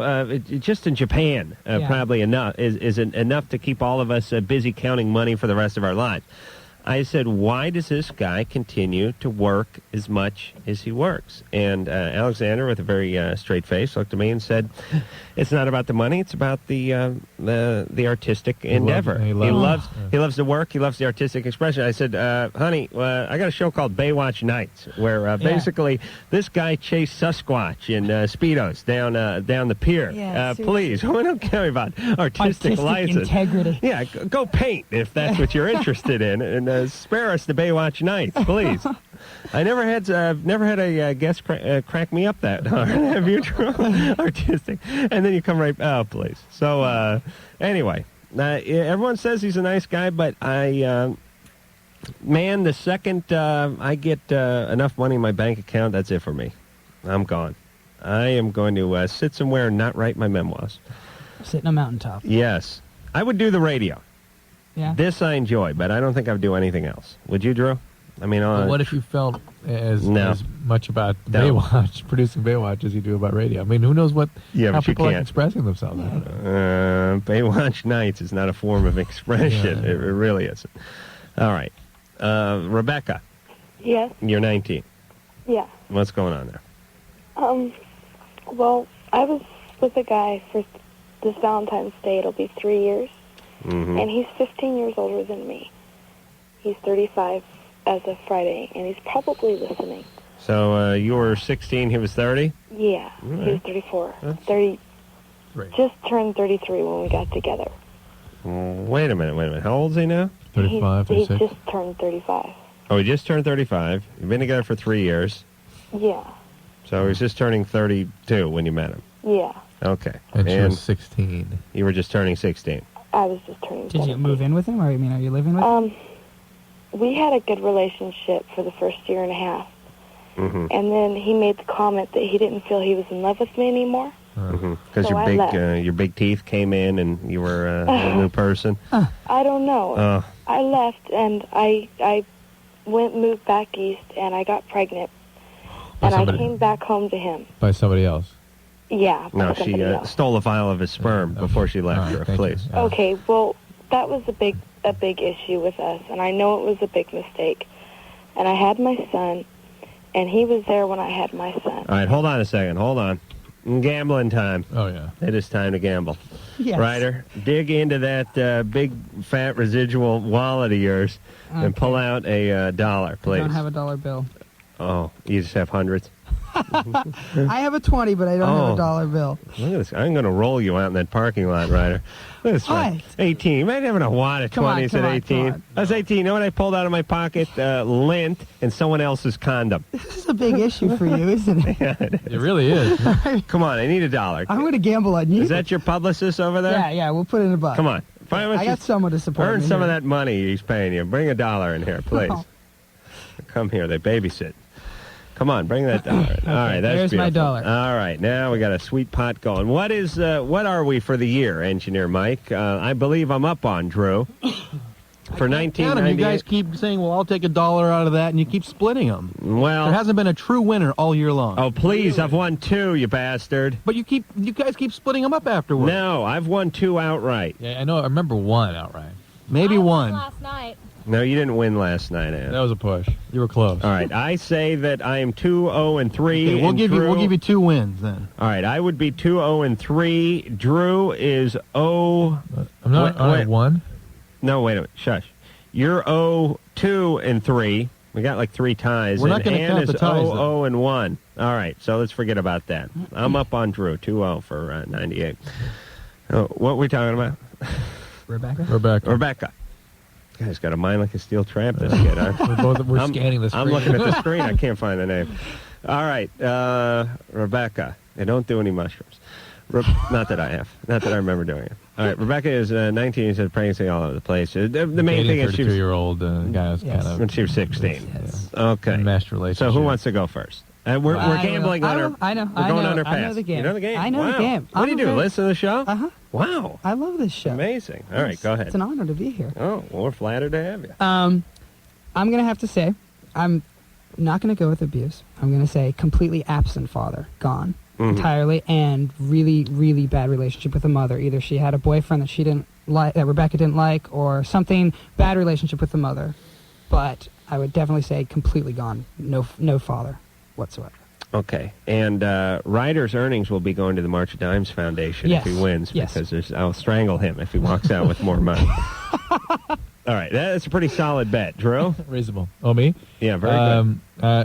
just in Japan, probably enough is enough to keep all of us busy counting money for the rest of our lives. I said, why does this guy continue to work as much as he works? And Alexander, with a very straight face, looked at me and said, it's not about the money, it's about the artistic endeavor. He loves the work, he loves the artistic expression. I said, honey, I got a show called Baywatch Nights, where basically this guy chased Sasquatch in Speedos down the pier. Please, don't care about artistic license. Integrity. Yeah, go paint if that's what you're interested in, and spare us the Baywatch Nights, please. I never had a guest crack me up that hard. Have you, Drew? Artistic. And then you come right, oh, please. So, anyway, everyone says he's a nice guy, but man, the second I get enough money in my bank account, that's it for me. I'm gone. I am going to sit somewhere and not write my memoirs. Sit in a mountaintop. Yes. I would do the radio. Yeah. This I enjoy, but I don't think I would do anything else. Would you, Drew? I mean, Well, what if you felt as much about Baywatch, producing Baywatch, as you do about radio? I mean, who knows how people like expressing themselves? Baywatch Nights is not a form of expression. It really isn't. All right. Rebecca. Yes. You're 19. Yeah. What's going on there? Well, I was with a guy for this Valentine's Day. It'll be 3 years. Mm-hmm. And he's 15 years older than me. He's 35 as of Friday, and he's probably listening. So you were 16, he was 30? Yeah, he was 34. 30, just turned 33 when we got together. Wait a minute. How old is he now? 35, He just turned 35. Oh, he just turned 35. You've been together for 3 years. Yeah, So he's just turning 32 when you met him. yeah. Okay. And she was 16. You were just turning 16. I was just turning Did you move in with him, or are you living with him? We had a good relationship for the first year and a half. Mm-hmm. And then he made the comment that he didn't feel he was in love with me anymore. Because So I left. your big teeth came in and you were a new person. I don't know. Oh. I left and I moved back east and I got pregnant. By And somebody- I came back home to him. By somebody else. Yeah. No, by she somebody else. stole a vial of his sperm before she left her. Please. Okay, well, that was a big issue with us, and I know it was a big mistake. And I had my son, and he was there when I had my son. All right, hold on a second. Hold on. Gambling time. Oh, yeah. It is time to gamble. Yes. Ryder, dig into that big, fat residual wallet of yours and pull out a dollar, please. I don't have a dollar bill. Oh, you just have hundreds? I have a 20, but I don't have a dollar bill. Look at this. I'm going to roll you out in that parking lot, Ryder. Look at this one. 18. You might have a wad of 20s at 18. I was 18. You know what I pulled out of my pocket? Lint and someone else's condom. This is a big issue for you, isn't it? Yeah, it really is. Come on, I need a dollar. I'm going to gamble on you. Is that your publicist over there? Yeah, we'll put it in a buck. Come on. I got someone to support Earn me some here. of that money he's paying you. Bring a dollar in here, please. Oh. Come here. They babysit. Come on, bring that dollar in. All right, that's there's my beautiful. dollar. All right, now we got a sweet pot going. What are we for the year, Engineer Mike? I believe I'm up on Drew. For Adam, you 1998. guys keep saying, well, I'll take a dollar out of that, and you keep splitting them. Well, there hasn't been a true winner all year long. Oh, please, I've won 2, you bastard. But you guys keep splitting them up afterwards. No, I've won 2 outright. Yeah, I know. I remember 1 outright. Maybe one. Last night. No, you didn't win last night, Ann. That was a push. You were close. All right, I say that I am 2-0-3. Okay, we'll give you 2 wins then. All right, I would be 2-0-3. Drew is 0. I'm not on 1. No, wait a minute. Shush. You're 0-2-3. We got like 3 ties. We're not going gonna count the ties, though. 0-0-1. All right, so let's forget about that. I'm up on Drew, 2-0 for 98. Oh, what were we talking about? Rebecca. Guy's got a mind like a steel trap, this kid. Huh? We're scanning the screen. I'm looking at the screen. I can't find the name. All right, Rebecca. And don't do any mushrooms. Not that I have. Not that I remember doing it. All right, Rebecca is 19. She's had pregnancy all over the place. The main thing is she was... 32-year-old guy was kind of... When she was 16. Yes. Okay. Mesh relationship. So who wants to go first? We're gambling on her. I know. We're going on her pass. I know the game. You know the game? I know Wow. the game. What do you do? Listen to the show? Uh-huh. Wow. I love this show. Amazing. All right, go ahead. It's an honor to be here. Oh, well, we're flattered to have you. I'm going to have to say, I'm not going to go with abuse. I'm going to say completely absent father, gone entirely, and really, really bad relationship with the mother. Either she had a boyfriend that she didn't like, that Rebecca didn't like, or something bad relationship with the mother. But I would definitely say completely gone. No father whatsoever. Okay, and Ryder's earnings will be going to the March of Dimes Foundation if he wins, because I'll strangle him if he walks out with more money. All right, that's a pretty solid bet. Drew? Reasonable. Oh, me? Yeah, very good.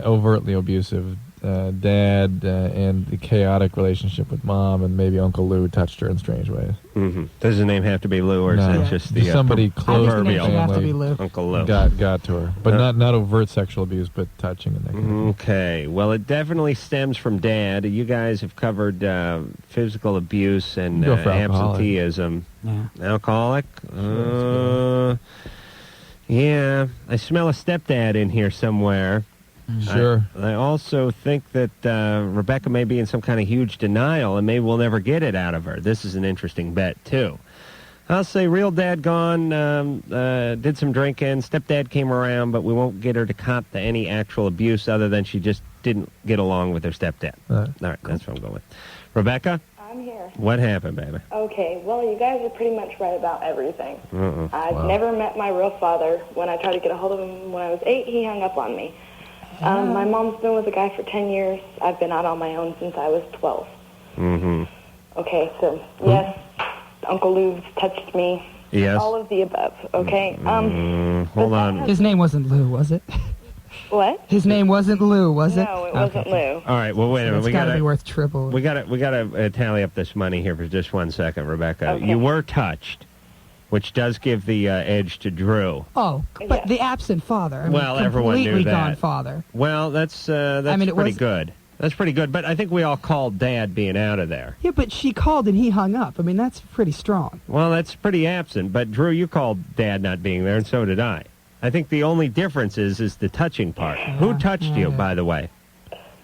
Overtly abusive. Dad and the chaotic relationship with Mom, and maybe Uncle Lou touched her in strange ways. Mm-hmm. Does the name have to be Lou, or No. is it just the somebody close to the proverbial family have to be Lou. Uncle Lou? Got to her, but not overt sexual abuse, but touching and that kind of thing. Okay. Well, it definitely stems from Dad. You guys have covered physical abuse and Go for alcoholic. absenteeism. Yeah. Alcoholic? Yeah. I smell a stepdad in here somewhere. Sure. I also think that Rebecca may be in some kind of huge denial, and maybe we'll never get it out of her. This is an interesting bet, too. I'll say real dad gone, did some drinking, stepdad came around, but we won't get her to cop to any actual abuse other than she just didn't get along with her stepdad. All right, that's what I'm going with. Rebecca? I'm here. What happened, baby? Okay, well, you guys are pretty much right about everything. Uh-uh. I've never met my real father. When I tried to get a hold of him when I was 8, he hung up on me. My mom's been with a guy for 10 years. I've been out on my own since I was 12. Mm-hmm. Okay, so, yes, Uncle Lou's touched me. Yes. All of the above, okay? Hold on. His name wasn't Lou, was it? What? His name wasn't Lou, was it? No, it wasn't Lou. All right, well, wait a minute. It's We got to gotta be worth triple. We gotta tally up this money here for just 1 second, Rebecca. Okay. You were touched, which does give the edge to Drew. Oh, but the absent father. I mean, Well, everyone knew completely that. gone father. Well, that's I mean, it pretty was- good. That's pretty good. But I think we all called Dad being out of there. Yeah, but she called and he hung up. I mean, that's pretty strong. Well, that's pretty absent. But Drew, you called Dad not being there, and so did I. I think the only difference is the touching part. Who touched you, by the way?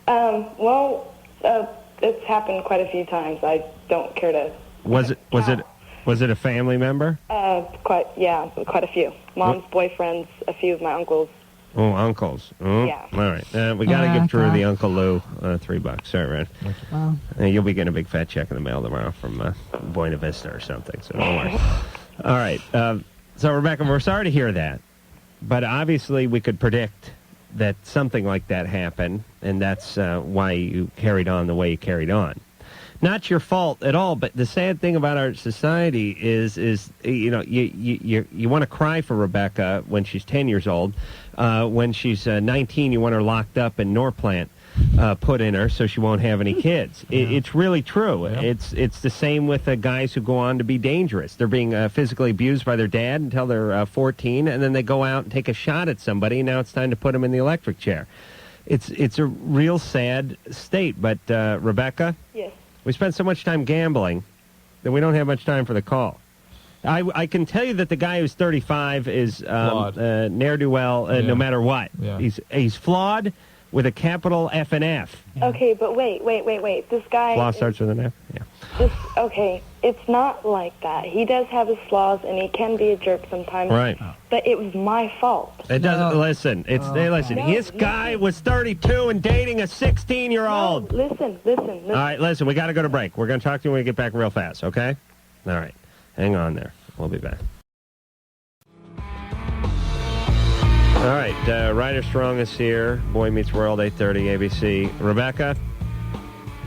Well, it's happened quite a few times. I don't care to... Was it a family member? Quite a few. Mom's boyfriends, a few of my uncles. Oh, uncles. Oh, Yeah. All right. We got to give Drew the Uncle Lou $3. All right. Wow. You'll be getting a big fat check in the mail tomorrow from Buena Vista or something, so don't worry. All right. So, Rebecca, we're sorry to hear that. But obviously we could predict that something like that happened, and that's why you carried on the way you carried on. Not your fault at all, but the sad thing about our society is you know, you want to cry for Rebecca when she's 10 years old. When she's 19, you want her locked up in Norplant, put in her so she won't have any kids. It's really true. It's the same with guys who go on to be dangerous. They're being physically abused by their dad until they're 14, and then they go out and take a shot at somebody, and now it's time to put them in the electric chair. It's a real sad state. But Rebecca? Yes. We spend so much time gambling that we don't have much time for the call. I can tell you that the guy who's 35 is ne'er-do-well no matter what. Yeah. He's flawed with a capital F and F. Okay, but wait. This guy... Flaw starts with an F? Yeah. Okay, it's not like that. He does have his flaws, and he can be a jerk sometimes. Right. But it was my fault. It doesn't... Listen. Listen. This guy was 32 and dating a 16-year-old. No, listen. All right, listen. We got to go to break. We're going to talk to you when we get back real fast, okay? All right. Hang on there. We'll be back. All right, Ryder Strong is here. Boy Meets World, 8:30 ABC. Rebecca?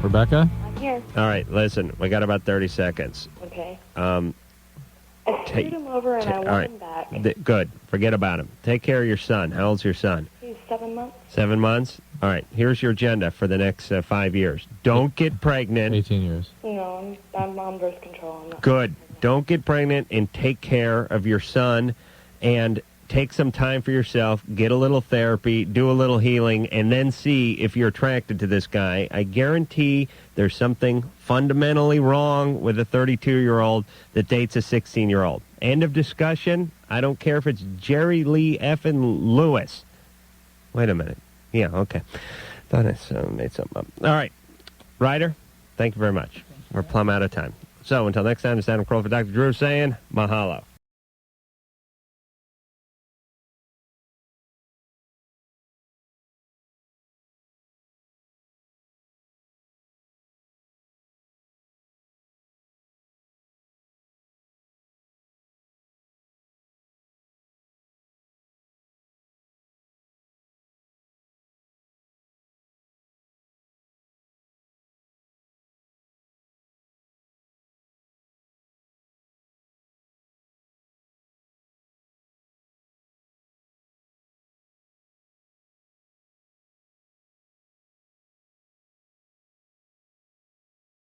I'm here. All right, listen, we got about 30 seconds. Okay. I I screwed him over, and I want him back. Good. Forget about him. Take care of your son. How old's your son? He's 7 months. 7 months? All right, here's your agenda for the next 5 years. Don't get pregnant. 18 years. No, I'm on birth control. I'm not. Good. Don't get pregnant and take care of your son and take some time for yourself, get a little therapy, do a little healing, and then see if you're attracted to this guy. I guarantee there's something fundamentally wrong with a 32-year-old that dates a 16-year-old. End of discussion. I don't care if it's Jerry Lee effing Lewis. Wait a minute. Yeah, okay. Thought I made something up. All right. Ryder, thank you very much. We're plumb out of time. So until next time, it's Adam Carolla for Dr. Drew saying mahalo.